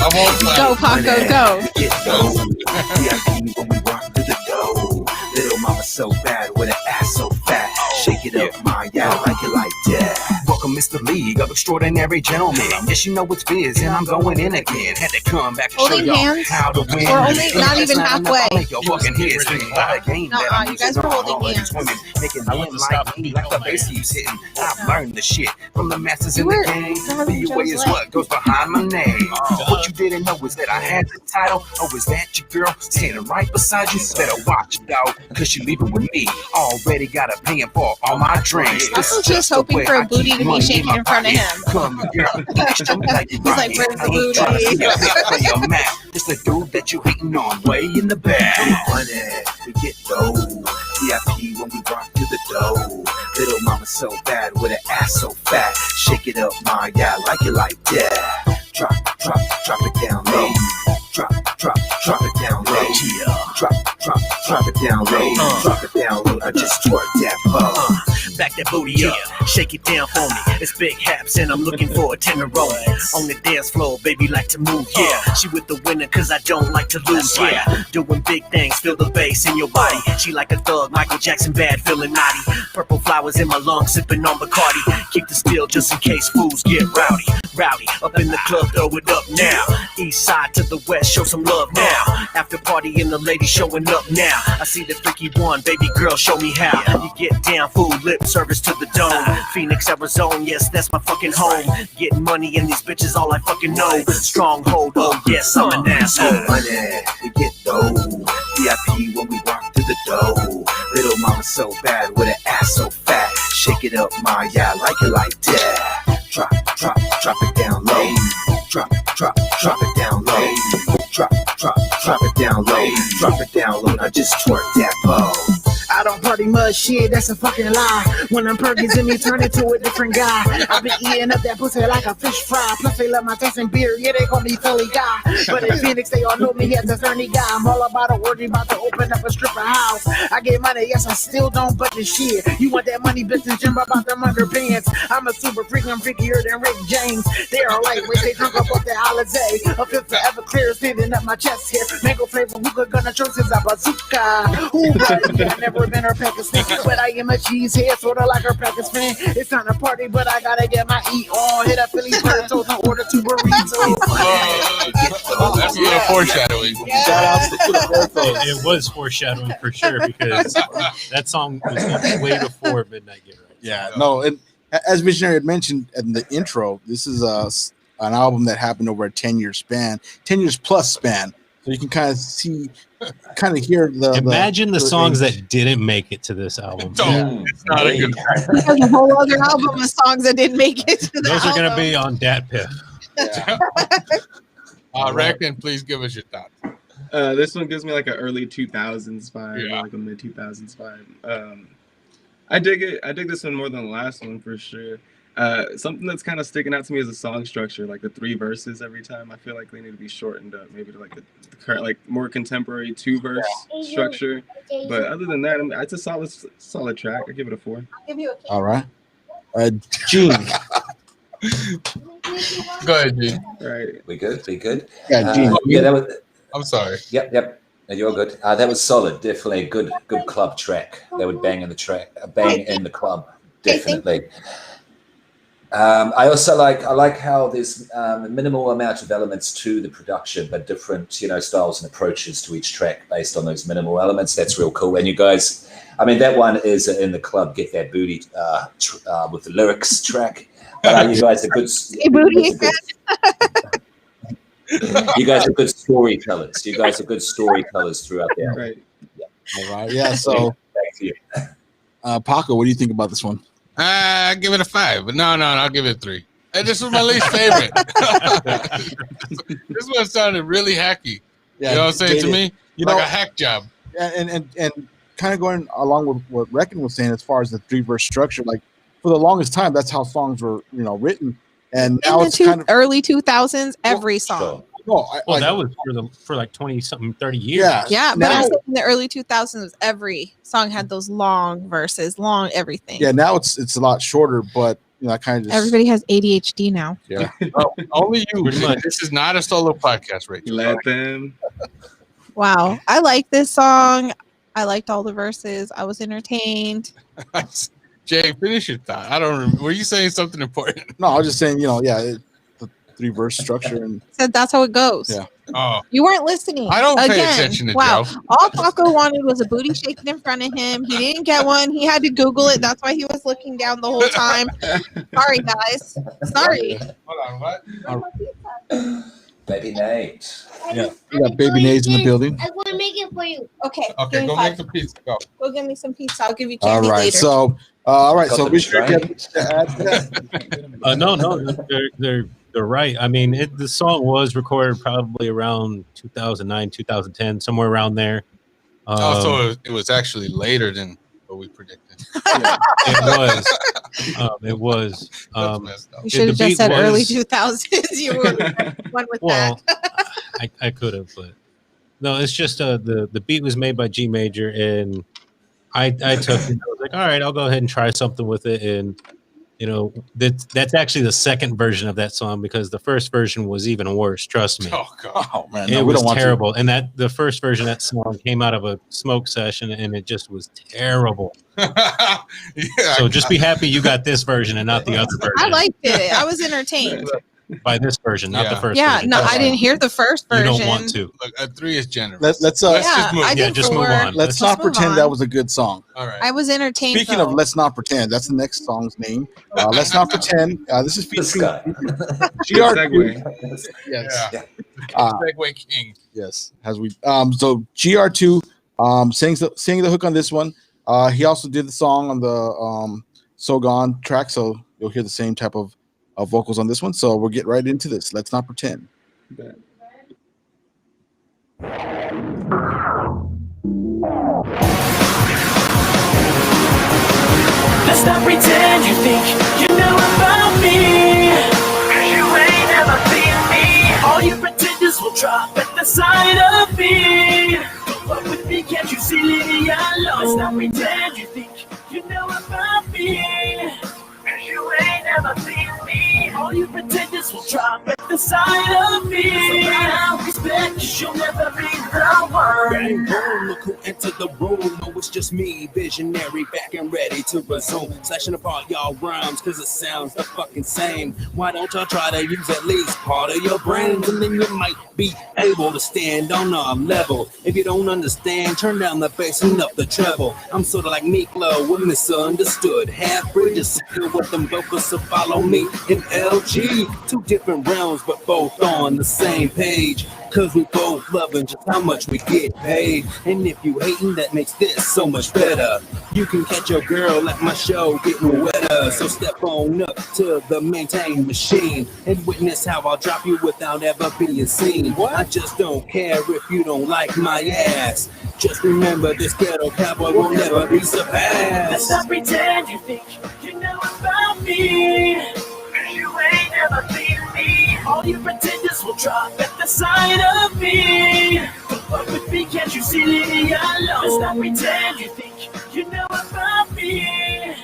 I won't play. Go, Paco, go. Get low. VIP when we rock to the dough. Little mama so bad with an ass so fat. Shake it up, my yeah, I like it like that. Welcome, Mr. League of Extraordinary Gentlemen. Yes, you know it's Viz, and I'm going in again. Had to come back and show Holding y'all hands? how to win. We're only not even halfway. Your fucking heads spin by the game that I'm you guys using. were holding All of hands. these women making I men wouldn't like stop me, being like the held bass hands. keeps hitting. I've learned the shit from the masters You in were the game. grabbing The way Joe's is leg. what goes behind my name. What you didn't know is that I had the title. Oh, is that your girl standing right beside you? Better watch it, dog, cause she leaving with me. Already got her paying for all my drinks. This I'm is just the hoping way for a I booty keep to be money shaking my in front of pocket. him. Come, girl, show me like you He's like, right. "Where's the I ain't trying to booty?" see that play your Mac. Just the dude that you hating on way in the back. Money, we get low. VIP when we rock to the dough. Little mama so bad with an ass so fat. Shake it up, my yeah, like it like that. Drop it down low. Drop it down low. Yeah. Drop it down low. Drop it down low. I just twerk that Back that booty up, shake it down for me. It's Big Haps and I'm looking for a tenderoni. On the dance floor, baby like to move, yeah. She with the winner cause I don't like to lose, yeah. Doing big things, feel the bass in your body. She like a thug, Michael Jackson bad, feeling naughty. Purple flowers in my lungs, sipping on Bacardi. Keep the still just in case fools get rowdy. Rowdy, up in the club, throw it up now. East side to the west, show some love now. After party and the ladies showing up now. I see the freaky one, baby girl, show me how. You get down, food, lip service to the dome. Phoenix, Arizona, yes, that's my fucking home. Getting money and these bitches, all I fucking know. Stronghold, oh yes, I'm an asshole. Money, we get low. VIP when we rock to the dough. Yeah, I like it like that. Drop it down low. Drop it down low. Drop it down low. Drop it down low. Now just twerk that pole. I don't party much, shit, that's a fucking lie. When I'm perkins in me, turn into a different guy. I be eating up that pussy like a fish fry. Plus they love my taste and beer, yeah, they call me Philly guy. But in Phoenix, they all know me as the Fernie guy. I'm all about a orgy, about to open up a stripper house. I get money, yes, I still don't budget shit. You want that money, bitch, Jim about them underpants. I'm a super freak, I'm freakier than Rick James. They are lightweight, they drunk up off the holiday. A fifth forever clear, standing up my chest here. Mango flavor, hookah, gonna choices a bazooka. Ooh, buddy, I never been her Pakistan, but I am a cheesehead, sorta like her Pakistan. It's time to party, but I gotta get my eat on. Hit up Philly burritos and order 2 burritos. That's a little foreshadowing. Shout outs to the burritos. It was foreshadowing for sure because that song was way before Midnight Get Right. Yeah, no, and as Visionary had mentioned in the intro, this is an album that happened over a 10-year span, 10 years plus span. So you can kind of hear the. Imagine the songs that didn't make it to this album. It's not a good. There's a whole other album of songs that didn't make it to the Those are album. going to be on Dat Piff. Reckon, please give us your thoughts. This one gives me like an early 2000s vibe, like a mid 2000s vibe. I dig it. I dig this one more than the last one for sure. Something that's kind of sticking out to me is the song structure, like the 3 verses every time. I feel like they need to be shortened up, maybe to like the current, like more contemporary 2-verse structure. But other than that, I mean, it's a solid track. I give it a 4. All right, Gene. Go ahead, Gene. All right, We good? Yeah, Gene. Yeah, that was. I'm sorry. Yep. No, you're good. That was solid. Definitely a good club track. They would bang in the club. Definitely. I also like how there's a minimal amount of elements to the production, but different styles and approaches to each track based on those minimal elements. That's real cool. And you guys, I mean, that one is in the club. Get that booty with the lyrics track. You guys are good. You guys are good storytellers. You guys are good storytellers throughout the album. right. All right, yeah. So, Thank you. Paco, what do you think about this one? I give it a 5, but no, I'll give it a 3. And this was my least favorite. This one sounded really hacky. Yeah, you know what I'm saying to me? Like a hack job. Yeah, and kind of going along with what Reckon was saying as far as the 3-verse structure, like for the longest time, that's how songs were, written. And now it's kind of early 2000s, every song. That was for like 20-something, 30 years. Yeah, but I said in the early 2000s, every song had those long verses, long everything. Yeah, now it's a lot shorter, but I kind of just everybody has ADHD now. Yeah, only you. This is not a solo podcast, Rachel. Let them. Wow, I like this song. I liked all the verses. I was entertained. Jay, finish your thought. I don't remember. Were you saying something important? No, I was just saying, the 3-verse structure and Said that's how it goes. Yeah. Oh, You weren't listening. I don't pay attention to wow. Joe. All Paco wanted was a booty shaking in front of him. He didn't get one. He had to Google it. That's why he was looking down the whole time. Sorry, guys. Sorry. Hold on, what? Baby Nate. Yeah, we got Baby Nays in the building. I'm going to make it for you. Okay. Okay, go make the pizza. Go. Go get me some pizza. I'll give you All candy right, later. so so we should Right. get to add to that. No, they're right. I mean, the song was recorded probably around 2009, 2010, somewhere around there. So it was actually later than what we predicted. It was. That's messed up. You should have the just beat said early was- 2000s. You were one with Well, that. I could have, but no, it's just the beat was made by G Major, and I took it. I was like, all right, I'll go ahead and try something with it, and that's actually the second version of that song because the first version was even worse. Trust me. Oh God. Oh man, It we was don't want terrible, and the first version of that song came out of a smoke session, and it just was terrible. Yeah, So just be happy you got this version and not the other version. I liked it. I was entertained. By this version, not the Yeah. first. Yeah, version. no, I didn't hear the first You version. don't want to. Look, a 3 is generous. Let's Yeah, just move. I Yeah, think just move 4. on. let's just not move pretend on. that was a good song. All right. I was entertained. Speaking though. of let's not pretend, that's the next song's name. Let's not pretend. This is This featuring guy. Segue. Yes. Yeah. Uh, Segway King. Yes, as we so GR2 sings the hook on this one. He also did the song on the So Gone track, so you'll hear the same type of vocals on this one. So we'll get right into this. Let's not pretend. Let's not pretend you think you know about me, 'cause you ain't never seen me. All you pretenders will drop at the sight of me. But with me, can't you see, Lily, I love. Let's not pretend you think you know about me, 'cause you ain't never seen me. All you pretenders will drop at the sight of me. So I respect, 'cause you'll never be the one. Bang, boom, look who entered the room. No, it's just me, visionary, back and ready to resume. Slashing apart y'all rhymes, 'cause it sounds the fucking same. Why don't y'all try to use at least part of your brains, and then you might be able to stand on our level. If you don't understand, turn down the bass and up the treble. I'm sort of like Miklo, with misunderstood. Half bridges secure with them vocals, so follow me in LG. Two different realms, but both on the same page. 'Cause we both loving just how much we get paid. And if you hating, that makes this so much better. You can catch your girl at my show getting wetter. So step on up to the maintain machine and witness how I'll drop you without ever being seen. I just don't care if you don't like my ass. Just remember, this ghetto cowboy will never be surpassed. Let's not pretend you think you know about me, 'cause you ain't never seen me. All you pretenders will drop at the sight of me. But with me, can't you see, Lily, I love. Let's not pretend you think you know about me,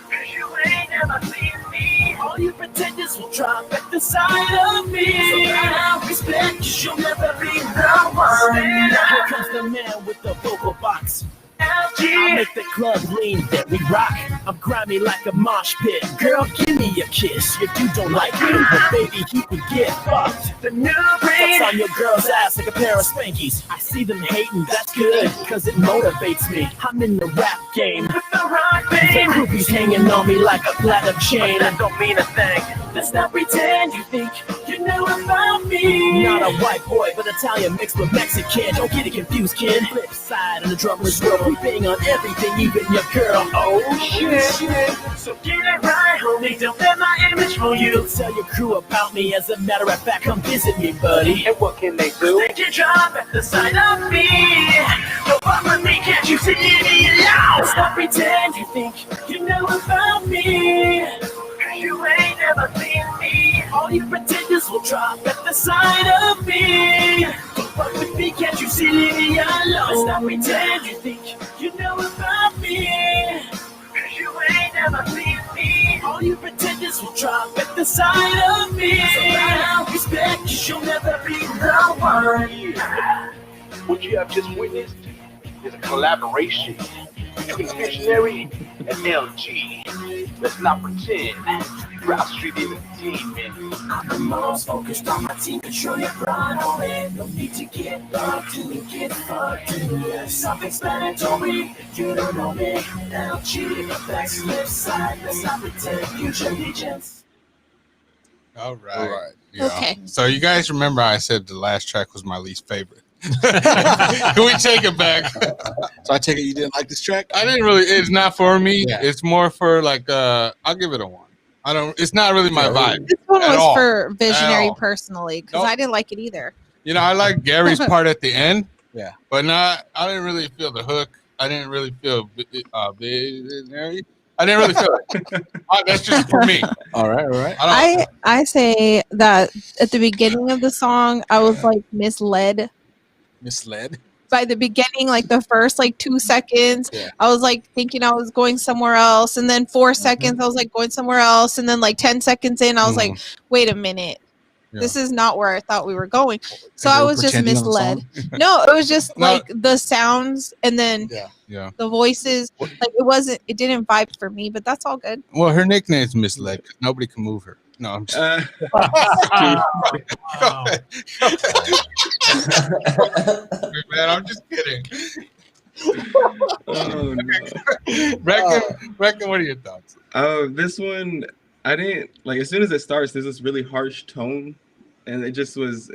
'cause you ain't never seen me. All you pretenders will drop at the sight of me. So I respect, 'cause you'll never be the one. Here comes the man with the vocal box. I make the club lean that we rock. I'm grimy like a mosh pit. Girl, give me a kiss. Your dude don't like me, but baby, he can get fucked. The new Fucks breed. on your girl's ass like a pair of spankies. I see them hating, that's good, 'cause it motivates me. I'm in the rap game. The rock The band. groupies hanging on me like a platinum chain. That don't mean a thing. Let's not pretend you think you know about me. Not a white boy, but Italian mixed with Mexican. Don't get it confused, kid. Flip side in the drummer's world. We bang on everything, even your girl. Oh shit. So get it right, homie. Don't let my image fool you. Tell your crew about me. As a matter of fact, come visit me, buddy. And what can they do? They can drop at the sight of me. Don't fuck with me, can't you see me alone? Let's not pretend you think you know about me, 'cause you ain't never seen me. All you pretenders will drop at the sight of me. Don't fuck with me, can't you see me alone? Let's not pretend you think you know about me, 'cause you ain't never seen me. All you pretenders will drop at the sight of me. So I respect, 'cause you'll never be the one. What you have just witnessed is a collaboration between Visionary and LG. Let's not pretend. Rap Street Entertainment. I'm the most focused on my team, control your grind, homie. No need to get bugged to get fucked to. Self-explanatory, you don't know me. LG, the best left side. Let's not pretend, future allegiance. All right. All right. Yeah. Okay. So you guys remember I said the last track was my least favorite. Can we take it back? So I take it you didn't like this track? I didn't really. It's not for me. Yeah. It's more for like. I'll give it a 1. I don't. It's not really my vibe. This one At was all. for Visionary all. personally because Nope. I didn't like it either. You know, I like Gary's part at the end. Yeah. But not. I didn't really feel the hook. I didn't really feel Visionary. I didn't really feel it. That's just for me. All right, all right. I say that at the beginning of the song, I was like misled Misled. by the beginning, like the first like 2 seconds. Yeah. I was like thinking I was going somewhere else, and then 4 seconds I was like going somewhere else, and then like 10 seconds in I was like, wait a minute. Yeah. This is not where I thought we were going. So And I they were was just pretending on the misled. song? No, it was just No. like the sounds and then Yeah. the voices. Like it didn't vibe for me, but that's all good. Well, her nickname's Misled because nobody can move her. No, I'm just. Man, I'm just kidding. Oh no. Reckon, what are your thoughts? This one, I didn't like. As soon as it starts, there's this really harsh tone, and it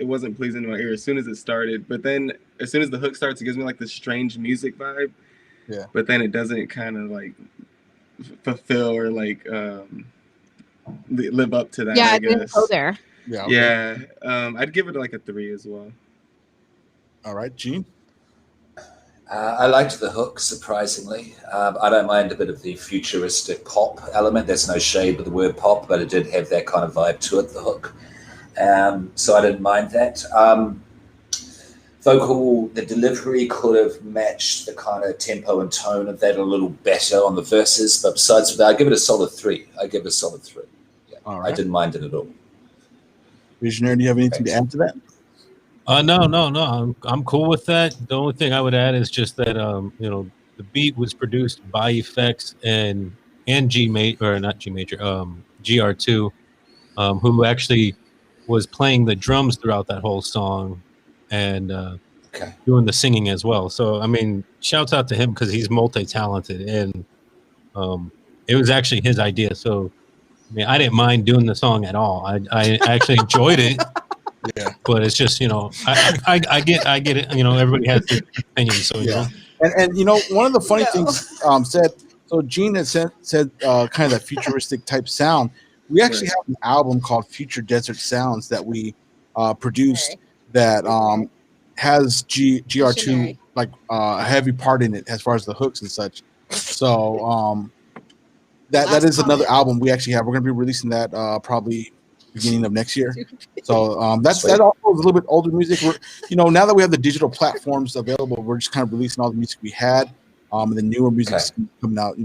wasn't pleasing to my ear as soon as it started. But then, as soon as the hook starts, it gives me like this strange music vibe. Yeah. But then it doesn't kind of like fulfill or like live up to that. Yeah, I I didn't guess. go there. Yeah. Okay. Yeah. I'd give it like a 3 as well. All right, Gene. I liked the hook, surprisingly. I don't mind a bit of the futuristic pop element. There's no shade with the word pop, but it did have that kind of vibe to it, the hook. So I didn't mind that. Vocal, the delivery could have matched the kind of tempo and tone of that a little better on the verses, but besides that, I give it a solid 3. Yeah, all right. I didn't mind it at all. Visionary, do you have anything to add to that? No. I'm cool with that. The only thing I would add is just that the beat was produced by Effects and G major, or not G major, GR2, who actually was playing the drums throughout that whole song and doing the singing as well. So I mean, shouts out to him because he's multi-talented, and it was actually his idea. So I mean, I didn't mind doing the song at all. I actually enjoyed it. Yeah, but it's just I get it. Everybody has their opinion. So and one of the funny things said. So Gene had said kind of that futuristic type sound. We actually have an album called Future Desert Sounds that we produced that has GR2 like a heavy part in it as far as the hooks and such. So that is another album we actually have. We're going to be releasing that probably beginning of next year. So that also is a little bit older music. We're, now that we have the digital platforms available, we're just kind of releasing all the music we had, and the newer music coming out,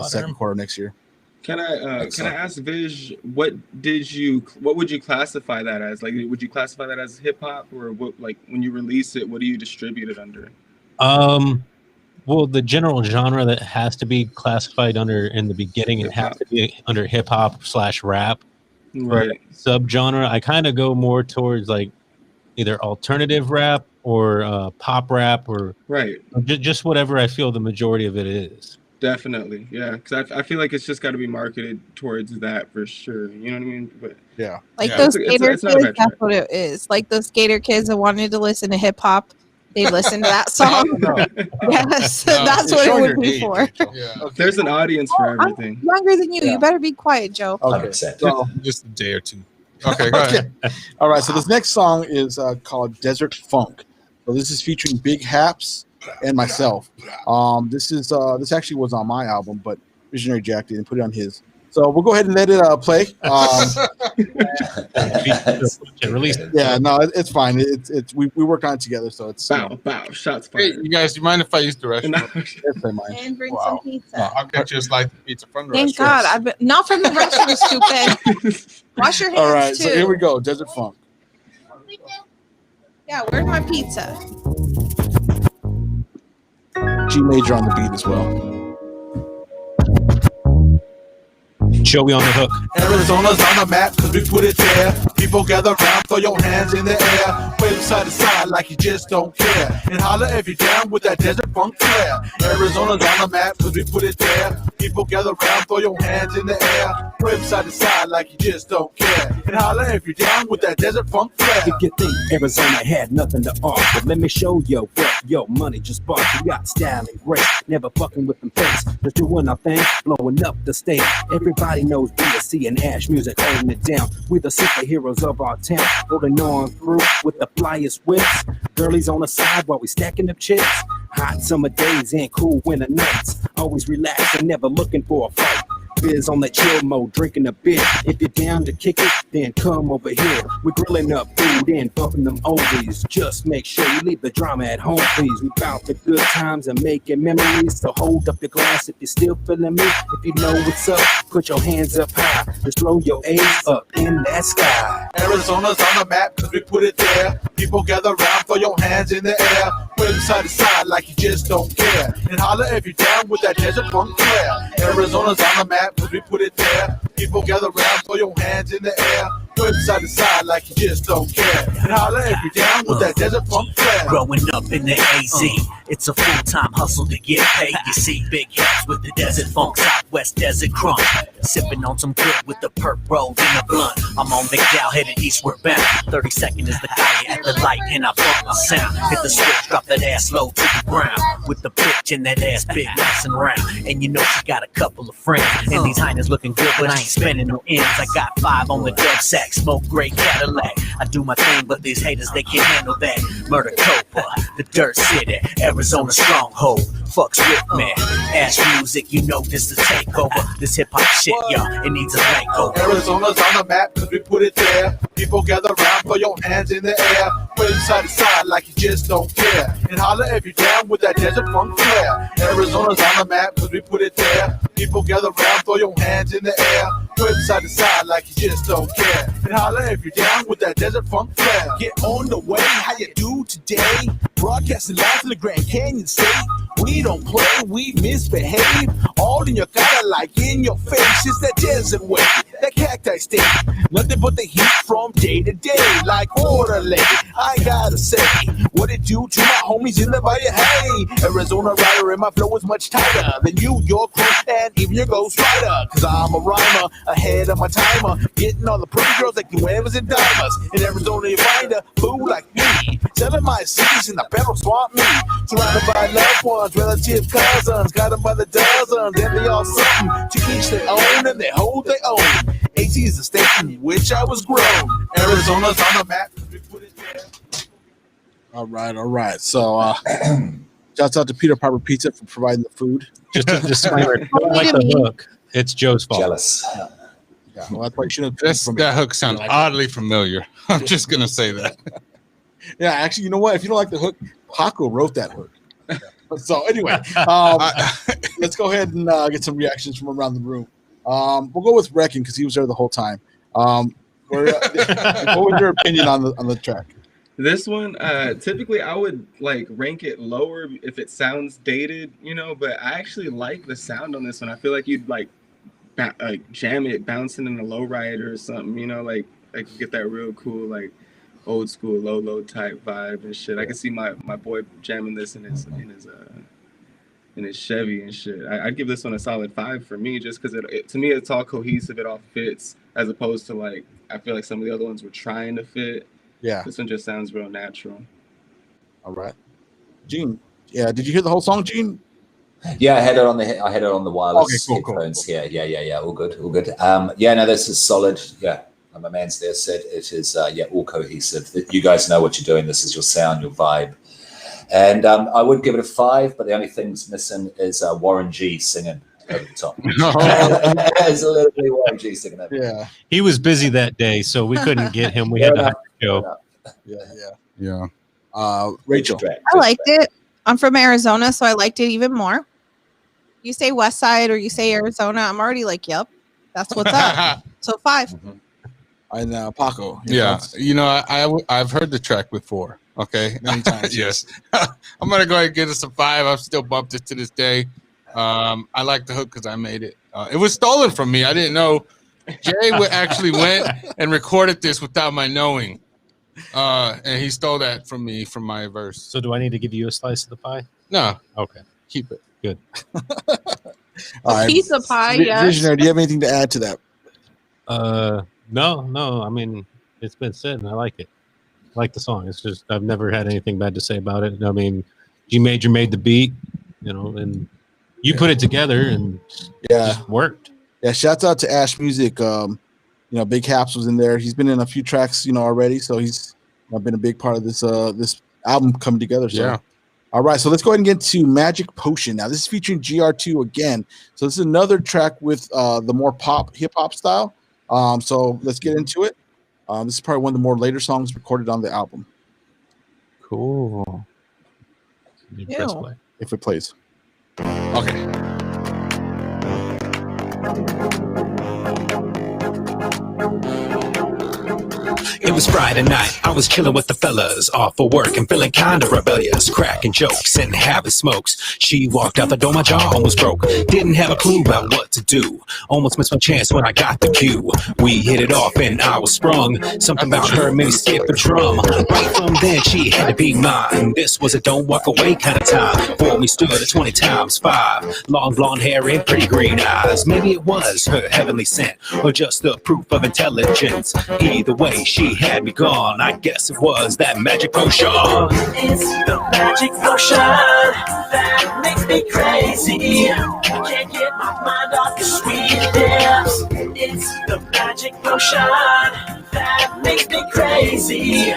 second quarter next year. Can I ask Viz, what would you classify that as? Like, would you classify that as hip hop, or what? Like, when you release it, what do you distribute it under? Well, the general genre that has to be classified under in the beginning, it has to be under hip hop / rap. Right. Subgenre, I kind of go more towards like either alternative rap or pop rap, or just whatever I feel the majority of it is. Definitely, yeah, because I feel like it's just got to be marketed towards that for sure. You know what I mean? But like those skater kids, that's what it is. Like those skater kids that wanted to listen to hip hop, they listen to that song. Yes, that's what it would be for. There's an audience for everything. I'm younger than you. You better be quiet, Joe. Okay, so just a day or two. Okay, go ahead. All right, so this next song is called Desert Funk. So this is featuring Big Haps and myself. This actually was on my album, but Visionary Jack didn't put it on his. So we'll go ahead and let it play. Yeah, no, it's fine. It's we worked on it together, so it's bow shots fired. Hey, you guys, do you mind if I use the restroom? Yes, I mind. And bring some pizza. I'll get you a slice of pizza from the Thank restroom. God, I've been not from the restroom, stupid. Wash your hands. All right, too. so here we go. Desert Funk. Yeah, where's my pizza? G major on the beat as well. Joey on the hook. Arizona's on the map because we put it there. People gather around, throw your hands in the air. Wave side to side like you just don't care. And holler if you're down with that desert funk flair. Arizona's on the map because we put it there. People gather around, throw your hands in the air. Wave side to side like you just don't care. And holler if you're down with that desert funk flair. If you think Arizona had nothing to offer, let me show you what your money just bought. You got style and grace, never fucking with them fakes. Just doing our thing, blowing up the state. Everybody knows BSC and Ash music holding it down. We're the superheroes of our town, holding on through with the flyest whips. Girlies on the side while we stacking up chips. Hot summer days and cool winter nights. Always relaxed and never looking for a fight. Biz on the chill mode, drinking a bit. If you're down to kick it, then come over here. We're grilling up food and bumping them oldies. Just make sure you leave the drama at home, please. We bout the good times and making memories. So hold up your glass if you're still feeling me. If you know what's up, put your hands up high. Just throw your A's up in that sky. Arizona's on the map because we put it there. People gather around, throw your hands in the air. Wave side to side like you just don't care. And holler if you're down with that desert funk flair. Arizona's on the map because we put it there. People gather around, throw your hands in the air. Wave side to side like you just don't care. And holler if you're down with that desert funk flair. Growing up in the AZ, it's a full-time hustle to get paid. You see big hats with the desert funk, Southwest desert crunk. Sipping on some good with the perp rolled in the blunt. I'm on the gal headed eastward bound. 32nd is the calle at the light, and I bump my sound. Hit the switch, drop that ass low to the ground. With the bitch and that ass big, nice and round. And you know she got a couple of friends. And these hyenas looking good, but I ain't spending no ends. I got 5 on the dub sack, smoke gray Cadillac. I do my thing, but these haters, they can't handle that. Murder Copa, the dirt city, Arizona stronghold. Fucks with me. Ash music, you know this is takeover. This hip hop shit, y'all, it needs a makeover. Arizona's on the map cause we put it there. People gather around, throw your hands in the air. Wave side to side like you just don't care. And holler if you're down with that desert funk flair. Arizona's on the map cause we put it there. People gather around, throw your hands in the air. Wave side to side like you just don't care. And holler if you're down with that desert funk flair. Get on the way, how you do today? Broadcasting live to the Grand Canyon State. We don't play, we misbehave. All in your color, like in your face. It's that desert way, that cacti state. Nothing but the heat from day to day. Like orderly, I gotta say, what it do to my homies in the Bayou? Hey, Arizona rider, and my flow is much tighter than you, your crew, and even your ghost rider. Cause I'm a rhymer, ahead of my timer. Getting all the pretty girls like nuevas and diamonds. In Arizona, you find a fool like me. Selling my cities in the battle swamp me. Surrounded by loved ones, relative cousins. Got them by the dozens, and they all something. To each their own, and they hold their own. AC is the state in which I was grown. Arizona's on the map. All right. So, shouts out to Peter Piper Pizza for providing the food. Just a disclaimer, don't like the hook. It's Joe's fault. Jealous. Yeah, well, that's why you shouldn't. That hook sounds oddly familiar. I'm just gonna say that. Yeah, actually, you know what? If you don't like the hook, Paco wrote that hook. So anyway, let's go ahead and get some reactions from around the room. We'll go with Reckon because he was there the whole time. What was your opinion on the track? This one, typically I would like rank it lower if it sounds dated, you know, but I actually like the sound on this one. I feel like you'd like jam it bouncing in a lowrider or something, you know, like get that real cool like old school low type vibe and shit. I can see my boy jamming this in his Chevy and shit. I'd give this one a solid 5 for me, just because it to me it's all cohesive, it all fits, as opposed to like I feel like some of the other ones were trying to fit. Yeah, this one just sounds real natural. All right, Gene. Yeah, did you hear the whole song, Gene? Yeah, I had it on the wireless headphones. Cool. Yeah. All good. No, this is solid. Yeah. My man's there said it is, all cohesive. You guys know what you're doing. This is your sound, your vibe. And I would give it a 5, but the only thing's missing is Warren G singing over the top. It's literally Warren G singing over the top. Yeah. He was busy that day, so we couldn't get him. We had to go. Yeah. Rachel. I liked it. I'm from Arizona, so I liked it even more. You say West Side or you say Arizona, I'm already like, yep, that's what's up. So 5. Mm-hmm. And Paco. Yeah, you know, I've heard the track before. Okay, many times. Yes, I'm gonna go ahead and give this a 5. I've still bumped it to this day. I like the hook because I made it. It was stolen from me. I didn't know. Jay actually went and recorded this without my knowing, and he stole that from me from my verse. So do I need to give you a slice of the pie? No. Okay. Keep it. Good. A piece of pie. Yes. Visionary, do you have anything to add to that? No. I mean, it's been said, and I like it. I like the song. It's just I've never had anything bad to say about it. I mean, G Major made the beat, you know, and you put it together, and it just worked. Yeah. Shouts out to Ash Music. Big Haps was in there. He's been in a few tracks, already. So he's been a big part of this this album coming together. So. Yeah. All right, so let's go ahead and get to Magic Potion. Now, this is featuring GR2 again. So this is another track with the more pop, hip-hop style. So let's get into it. This is probably one of the more later songs recorded on the album. Cool. Press play. If it plays. Okay. It was Friday night, I was chilling with the fellas, off for work and feeling kinda rebellious, cracking jokes and having smokes. She walked out the door, my jaw almost broke. Didn't have a clue about what to do. Almost missed my chance when I got the cue. We hit it off and I was sprung. Something about her made me skip a drum. Right from then, she had to be mine. This was a don't walk away kind of time. For we stood at 20 times 5. Long blonde hair and pretty green eyes. Maybe it was her heavenly scent, or just the proof of intelligence. Either way, she had me gone. I guess it was that magic potion. It's the magic potion that makes me crazy. Can't get my mind off the sweet depths. It's the magic potion that makes me crazy.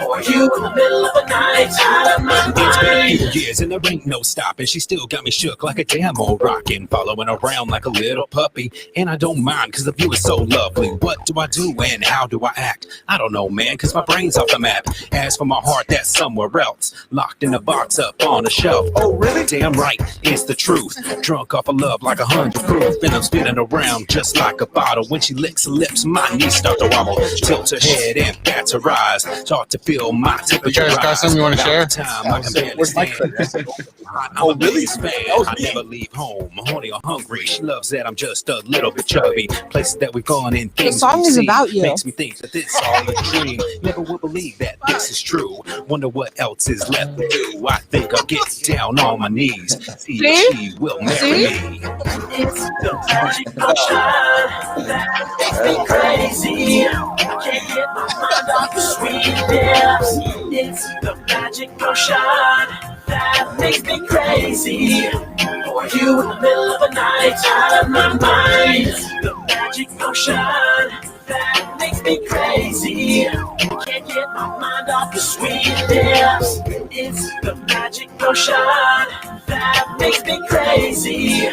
Or you in the middle of the night, out of my It's been a mind. few years and there ain't no stopping. She still got me shook like a damn old rockin', following around like a little puppy. And I don't mind cause the view is so lovely. What do I do and how do I act? I don't know, man, cause my brain's off the map. As for my heart, that's somewhere else, locked in a box up on a shelf. Oh really? Damn right, it's the truth. Drunk off of love like 100 proof, and I'm spinning around just like a bottle. When she licks her lips, my knees start to wobble. Tilt her head and bats her eyes. Start to feel my temperature You guys got something you want to share? Time I can barely Where's my stand. credit? I'm a biggest fan. I never leave home, horny or hungry. She loves that I'm just a little bit chubby. Places that we've gone and things song we've is seen about you. makes me think that this all a dream. Never will believe that this is true. Wonder what else is left to do. I think I'll get down on my knees. See if she will marry me. It's the magic potion that makes me crazy. Can't get my mind off the sweet depths. It's the magic potion that makes me crazy. Or you in the middle of the night, out of my mind. The magic potion that makes me crazy. Can't get my mind off the sweet depths. It's the magic potion that makes me crazy.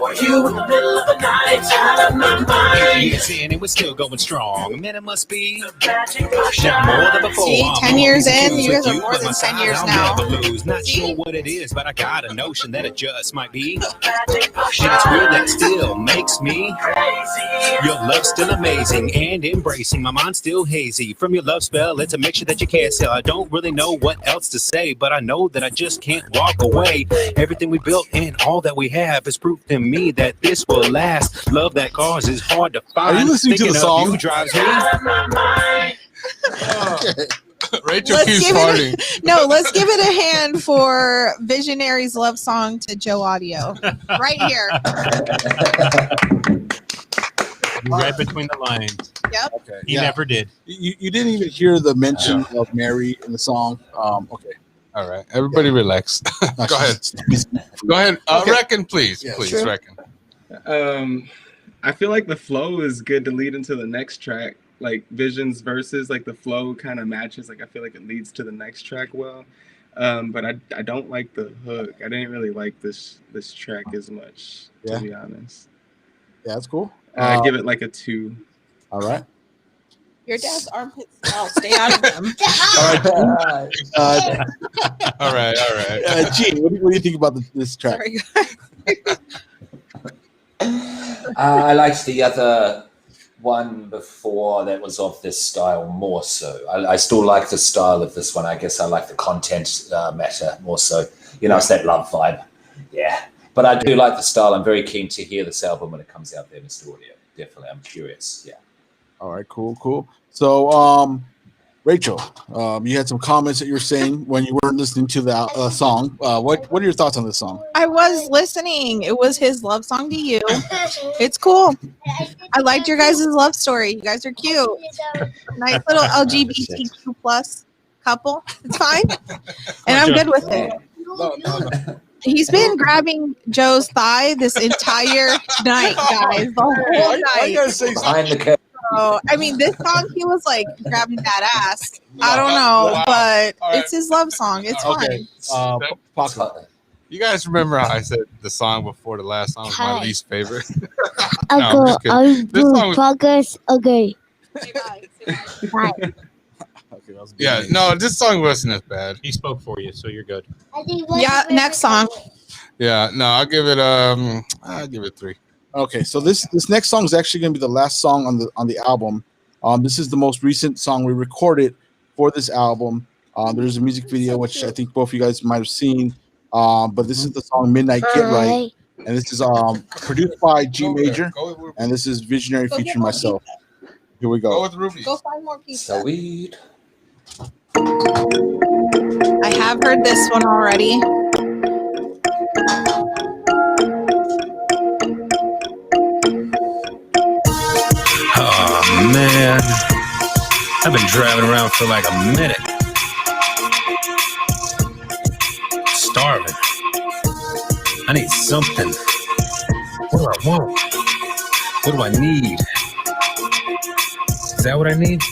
Or you in the middle of the night, out of my mind. Years in and we're still going strong. Man, it must be The magic potion. now more than before. See, I'm 10 years always in, you guys are with more by than my 10 side, years I'll now. never lose. Not sure what it is, but I got a notion that it just might be. Magic potion. And it's weird that still makes me. Crazy. Your love's still amazing and embracing. My mind's still hazy from your love spell. It's a mixture that you can't sell. I don't really know what else to say, but I know that I just can't walk away. Everything we built and all that we have is proof to me that this will last. Love that cause is hard to find. Are you listening to the Thinking of song? you drives me. Out of my mind. Rachel Let's keeps give farting. it no. Let's give it a hand for Visionary's love song to Joe Audio, right here. You read between the lines. Yep. Okay. He Yeah. never did. You didn't even hear the mention of Mary in the song. Okay. All right, everybody relax. No, Go ahead. she's- Go ahead. Okay. Reckon, please. Yeah, Please, sure. reckon. I feel like the flow is good to lead into the next track. Like Vision's verses, like the flow kind of matches. Like I feel like it leads to the next track well. But I don't like the hook. I didn't really like this track as much, Yeah. to be honest. Yeah, that's cool. I give it like a 2. All right. Your dad's armpits smell. Stay out of them. All right. All right. Gene, what do you think about this track? Sorry. I liked the other one before that was of this style more so. I still like the style of this one. I guess I like the content matter more so. You know, it's that love vibe. Yeah. But I do like the style. I'm very keen to hear this album when it comes out there, Mr. Audio. Definitely. I'm curious. Yeah. All right, cool. So, Rachel, you had some comments that you were saying when you weren't listening to the song. What are your thoughts on this song? I was listening. It was his love song to you. It's cool. I liked your guys' love story. You guys are cute. Nice little LGBTQ plus couple. It's fine. And I'm good with it. No. He's been grabbing Joe's thigh this entire night, guys. The whole I gotta night. say something. Behind the curtain. So, I mean, this song, he was like grabbing that ass. I don't know, but it's his love song. It's Okay. fine. Paco. You guys remember how I said the song before the last song was my Hi. least favorite? I'll I'm go. just kidding. I'll This do song was- podcast. Okay. Say bye. Bye. Okay, that was good. Yeah, no, this song wasn't as bad. He spoke for you, so you're good. Yeah, next song. Yeah, no, I'll give it 3. Okay, so this next song is actually going to be the last song on the album, This is the most recent song we recorded for this album. There's a music video, which I think both of you guys might have seen. But this is the song Midnight Get Right. And this is produced by G Major. And this is Visionary featuring myself. Here we go. Go with Ruby. Go find more pizza. Sweet. I have heard this one already. Oh man, I've been driving around for like a minute. Starving. I need something. What do I want? What do I need? Is that what I need?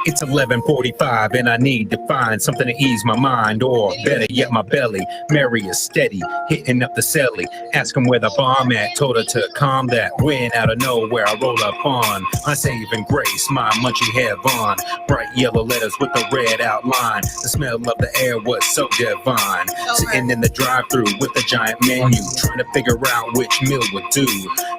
It's 11:45 and I need to find something to ease my mind, or better yet my belly. Mary is steady, hitting up the celly, asking where the bomb at, told her to calm that. When out of nowhere I roll up on my saving grace, my munchy heaven. Bright yellow letters with a red outline. The smell of the air was so divine. Sitting in the drive-thru with a giant menu, trying to figure out which meal would do.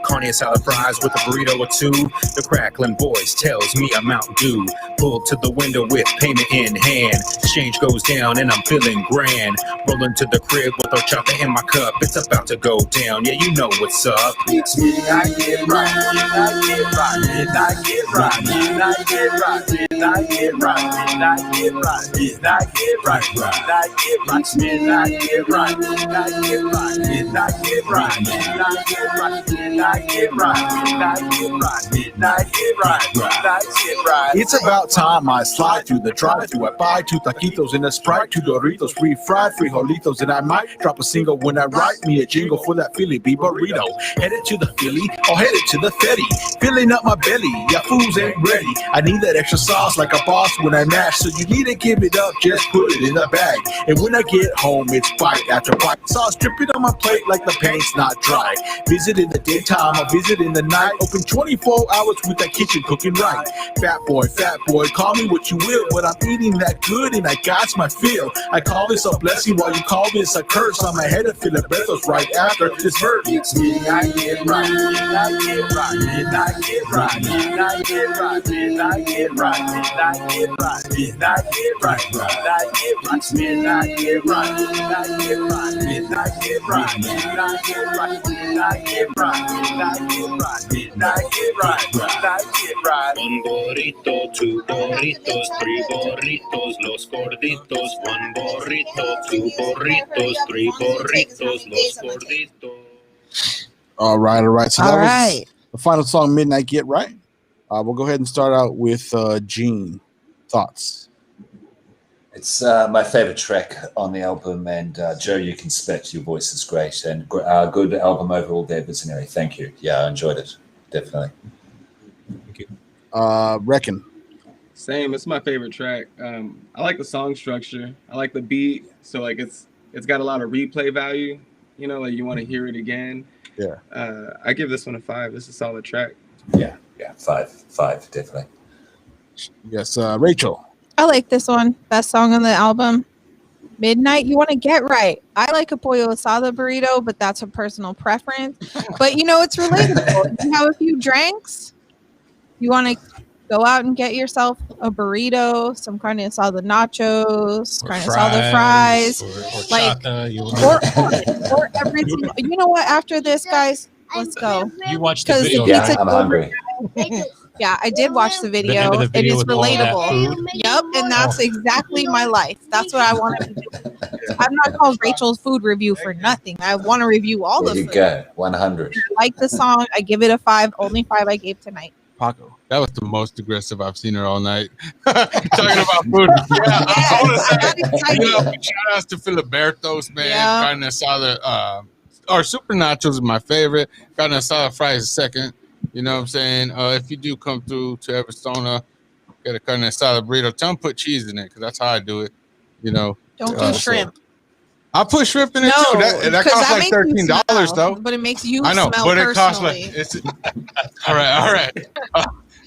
Carne salad fries with a burrito or two. The crackling voice tells me I'm Mountain Dew. Pull to the window with payment in hand. Exchange goes down and I'm feeling grand. Rolling to the crib with horchata in my cup. It's about to go down. Yeah, you know what's up. It's midnight, get right, midnight, get right, midnight, get right, midnight, get right, midnight, get right, midnight, get right, midnight, get right, midnight, get right, it's midnight, get right, midnight, get right, midnight, get right, midnight, get right, midnight, get right, midnight, get right, midnight, get right, midnight, get right. It's about time I slide through the drive-thru. I buy 2 taquitos and a Sprite, 2 Doritos, free fried frijolitos, and I might drop a single when I write me a jingle for that Philly B burrito. Headed to the Philly or headed to the Fetty, filling up my belly. Yeah, fools ain't ready. I need that extra sauce like a boss when I mash, so you need to give it up. Just put it in the bag, and when I get home, it's bite after bite. Sauce dripping on my plate like the paint's not dry. Visit in the daytime, I visit in the night. Open 24 hours with that kitchen cooking right. Fat boy, call me what you will, but I'm eating that good and I got my fill. I call this a blessing while you call this a curse. I'm ahead of Filiberto's right after this verse. It's midnight, get right, midnight, get right, midnight, get right, midnight, get right, midnight, get right, midnight, get right, midnight, get right, midnight, get right, it's midnight, get right, midnight, get right, midnight, get right, midnight, get right, midnight, get right, midnight, get right, midnight, get right, midnight, get right. One burrito, 2 burritos, 3 burritos, los gorditos. 1 burrito, 2 burritos, 3 burritos, los gorditos. All right. So that All was right. the final song, Midnight Get Right. We'll go ahead and start out with Gene. Thoughts? It's my favorite track on the album, and Joe, you can spit. Your voice is great, and good album overall there, Visionary. Thank you. Yeah, I enjoyed it. Definitely. Thank you. Reckon. Same. It's my favorite track. I like the song structure. I like the beat. So like it's got a lot of replay value. You know, like you want to hear it again. Yeah. I give this one a 5. This is a solid track. Yeah, 5, definitely. Yes, Rachel. I like this one. Best song on the album. Midnight, you want to get right. I like a pollo asada burrito, but that's a personal preference. But you know, it's relatable. You have a few drinks. You want to go out and get yourself a burrito, some carne asada nachos, carne asada fries, or everything. You know what? After this, guys, let's go. You watched the video. Yeah, I'm hungry. Yeah, I did watch the video. It is relatable. Yep, and that's exactly my life. That's what I want to do. I'm not called Rachel's food review for nothing. I want to review all There the you food. go, 100. I like the song. I give it a 5. Only 5 I gave tonight. Paco. That was the most aggressive I've seen her all night. Talking about food. Yeah, I want to say, shout outs to Filiberto's, man. Yeah. Carne asada, or super nachos is my favorite. Carne asada fries is second. You know what I'm saying? If you do come through to Everstona, get a carne asada burrito. Tell them put cheese in it, because that's how I do it. You know. Don't do shrimp. I put shrimp in it too. That costs like $13 though. But it makes you I know, smell but it costs personally. like it's all right.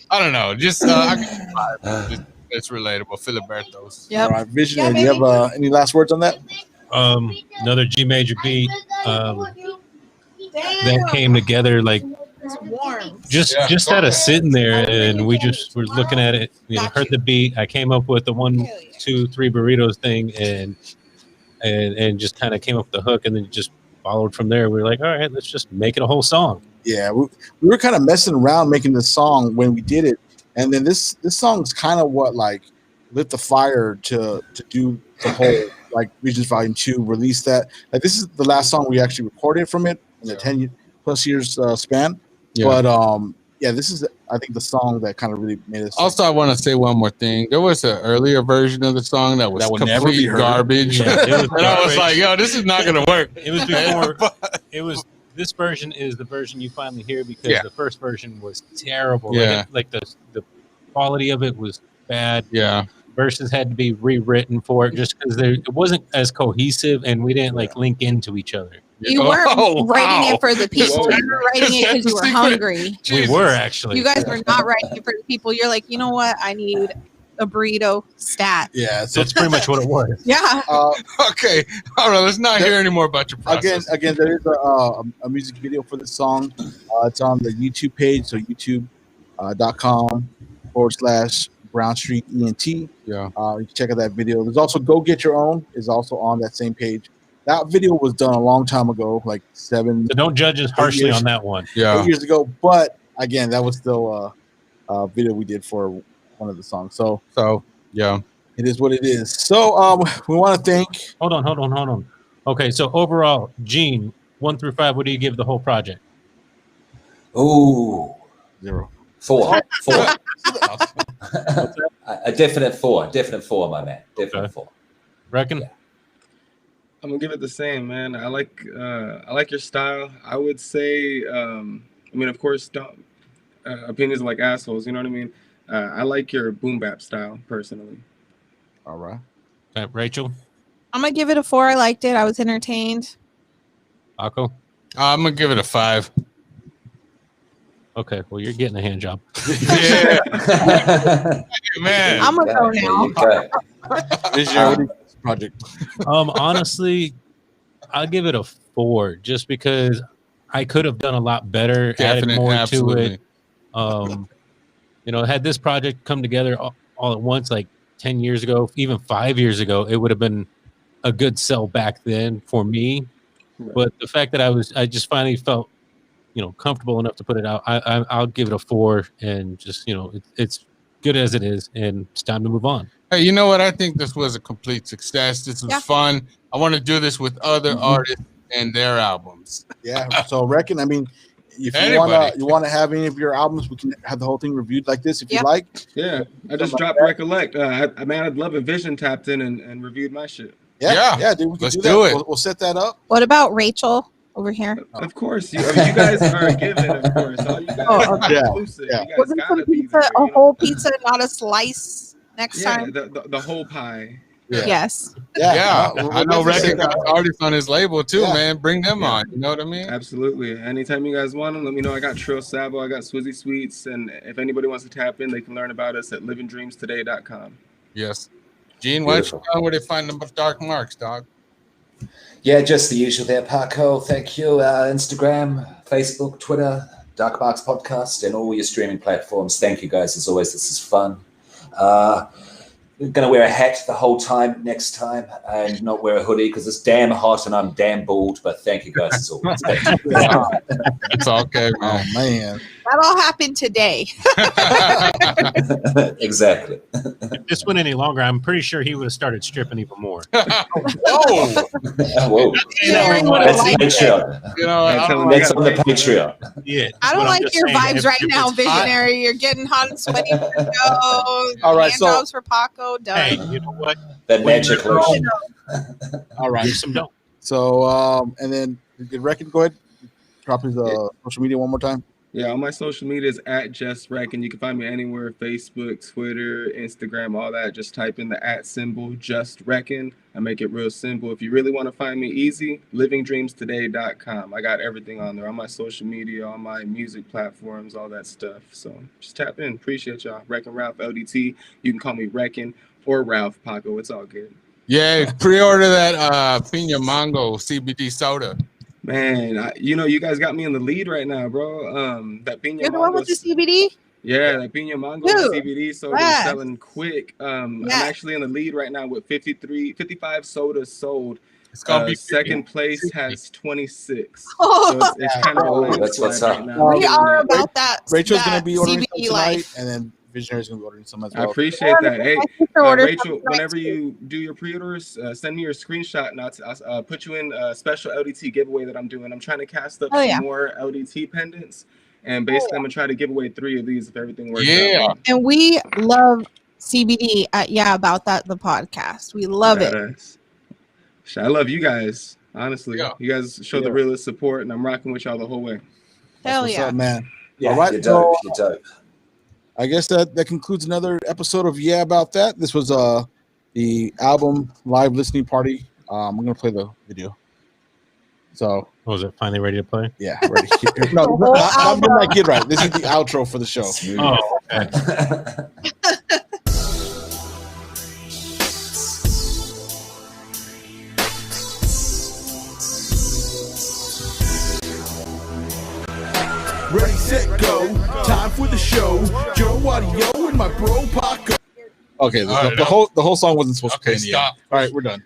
I don't know. Just it's relatable. Filiberto's. Yep. All right, Visionary. Do you have any last words on that? Another G major beat that came together like It's warm. Just had us sitting there, and we just were looking at it. You know, heard the beat. I came up with the 1, 2, 3 burritos thing, and just kind of came up with the hook, and then just followed from there. We were like, all right, let's just make it a whole song. Yeah, we were kind of messing around making this song when we did it, and then this song's kind of what like lit the fire to do the whole like Vizunz Volume 2, release that. Like this is the last song we actually recorded from it in the 10 plus years span. Yeah. But yeah, this is I think the song that kind of really made us. Also, I want to say one more thing. There was an earlier version of the song that was That will never be complete heard. garbage. Yeah, it was And I was like, yo, this is not going to work. It was before. It was. This version is the version you finally hear because the first version was terrible. Yeah. Like the quality of it was bad. Yeah. Verses had to be rewritten for it just because it wasn't as cohesive, and we didn't like link into each other. You weren't writing it for the people. You were writing it because you were hungry. We were actually. You guys were not writing it for the people. You're like, you know what? I need a burrito stat. Yeah, so that's pretty much what it was. Yeah. Okay. All right. Let's not hear any more about your process. Again, there is a music video for the song. It's on the YouTube page, so youtube.com/Brown Street ENT. Yeah. You can check out that video. There's also Go Get Your Own is also on that same page. That video was done a long time ago, like 7. So don't judge us harshly years, on that one. 8 years ago. But again, that was still a video we did for one of the songs. So yeah, it is what it is. So we want to thank. Hold on. Okay, so overall, Gene, 1 through 5, what do you give the whole project? Ooh, 0. 4. A definite 4. Definite 4, my man. Definite 4. Reckon? Yeah. I'm gonna give it the same, man. I like your style. I would say, I mean, of course, don't opinions are like assholes. You know what I mean? I like your boom bap style personally. All right. Rachel? I'm going to give it a 4. I liked it. I was entertained. Akko? I'm going to give it a 5. Okay, well, you're getting a hand job. Yeah. Man. I'm going to go now. Project. Honestly, I'll give it a 4 just because I could have done a lot better, added more absolutely. to it. You know, had this project come together all at once, like 10 years ago, even 5 years ago, it would have been a good sell back then for me. Right. But the fact that I just finally felt, you know, comfortable enough to put it out, I'll give it a 4, and just, you know, it's good as it is, and it's time to move on. Hey, you know what? I think this was a complete success. This was fun. I want to do this with other artists and their albums. Yeah. So reckon, I mean, if you wanna have any of your albums, we can have the whole thing reviewed like this if you like. Yeah. I just dropped Recollect. I'd love a Vision tapped in and reviewed my shit. Yeah, dude. We can Let's do that. do it. We'll set that up. What about Rachel over here? Of course. You guys are given, of course. All you guys are exclusive. Yeah. You guys Wasn't gotta some be pizza there, a you know? whole pizza, not a slice next Yeah, time? the whole pie. Yeah. Yes. Yeah. I know We'll Reddit set that got up. artists on his label too, Yeah. man. Bring them on. You know what I mean? Absolutely. Anytime you guys want them, let me know. I got Trill Sabo, I got Swizzy Sweets, and if anybody wants to tap in, they can learn about us at livingdreamstoday.com. Yes. Gene, why don't you Beautiful. tell them where they find the dark marks, dog? Yeah, just the usual there, Paco. Thank you. Instagram, Facebook, Twitter, Dark Marks Podcast, and all your streaming platforms. Thank you, guys. As always, this is fun. I'm going to wear a hat the whole time next time and not wear a hoodie because it's damn hot and I'm damn bald. But thank you, guys, as always. It's okay, Oh man. man. That all happened today. Exactly. If this went any longer, I'm pretty sure he would have started stripping even more. Whoa. Whoa. Sharing what I That's like. Patreon. You know, I don't That's on the Patreon. Yeah, I don't but I'm like just your saying, vibes if right it now, was Visionary. You're getting hot and sweaty for the show. All right, Hand so- jobs for Paco. Done. Hey, you know what? That magic lotion. All right. Give some dough. So and then did Reckon go ahead? Drop his social media one more time. Yeah, on my social media is at Just Reckon. You can find me anywhere: Facebook, Twitter, Instagram, all that. Just type in the @ symbol, Just Reckon. I make it real simple. If you really want to find me easy, livingdreamstoday.com. I got everything on there, on my social media, on my music platforms, all that stuff. So just tap in. Appreciate y'all. Reckon Ralph LDT. You can call me Reckon or Ralph Paco. It's all good. Yeah, pre-order that Pina Mango CBD soda. Man, you guys got me in the lead right now, bro. That Piña You're the one Mango. with the CBD? Yeah, that Piña Mango Dude, CBD soda is selling quick. I'm actually in the lead right now with 55 sodas sold. It's gonna be second place has 26. Oh, So it's kind of a landslide that's what's up. right now. we are about that. Rachel's that gonna be ordering CBD some tonight, life. and then Visionary's gonna be ordering some as I well. appreciate that. Hey, order Rachel, something whenever tonight, you do your pre-orders, send me your screenshot and I'll put you in a special LDT giveaway that I'm doing. I'm trying to cast up some more LDT pendants, and basically I'm gonna try to give away 3 of these if everything works out. And we love CBD at About That, the podcast. We love it. I love you guys. Honestly, you guys show the realest support, and I'm rocking with y'all the whole way. Hell What's yeah, up, man? Yeah, all right, you're dope. You're dope. I guess that concludes another episode of About That. This was the album live listening party. I'm gonna play the video. So, was it finally ready to play? Yeah, ready. No, not Midnight Kid, right? This is the outro for the show. Oh, okay. Ready, set, go. Time for the show. Joe Audio and my bro Paco. Okay, the whole song wasn't supposed to play in the end. All right, we're done.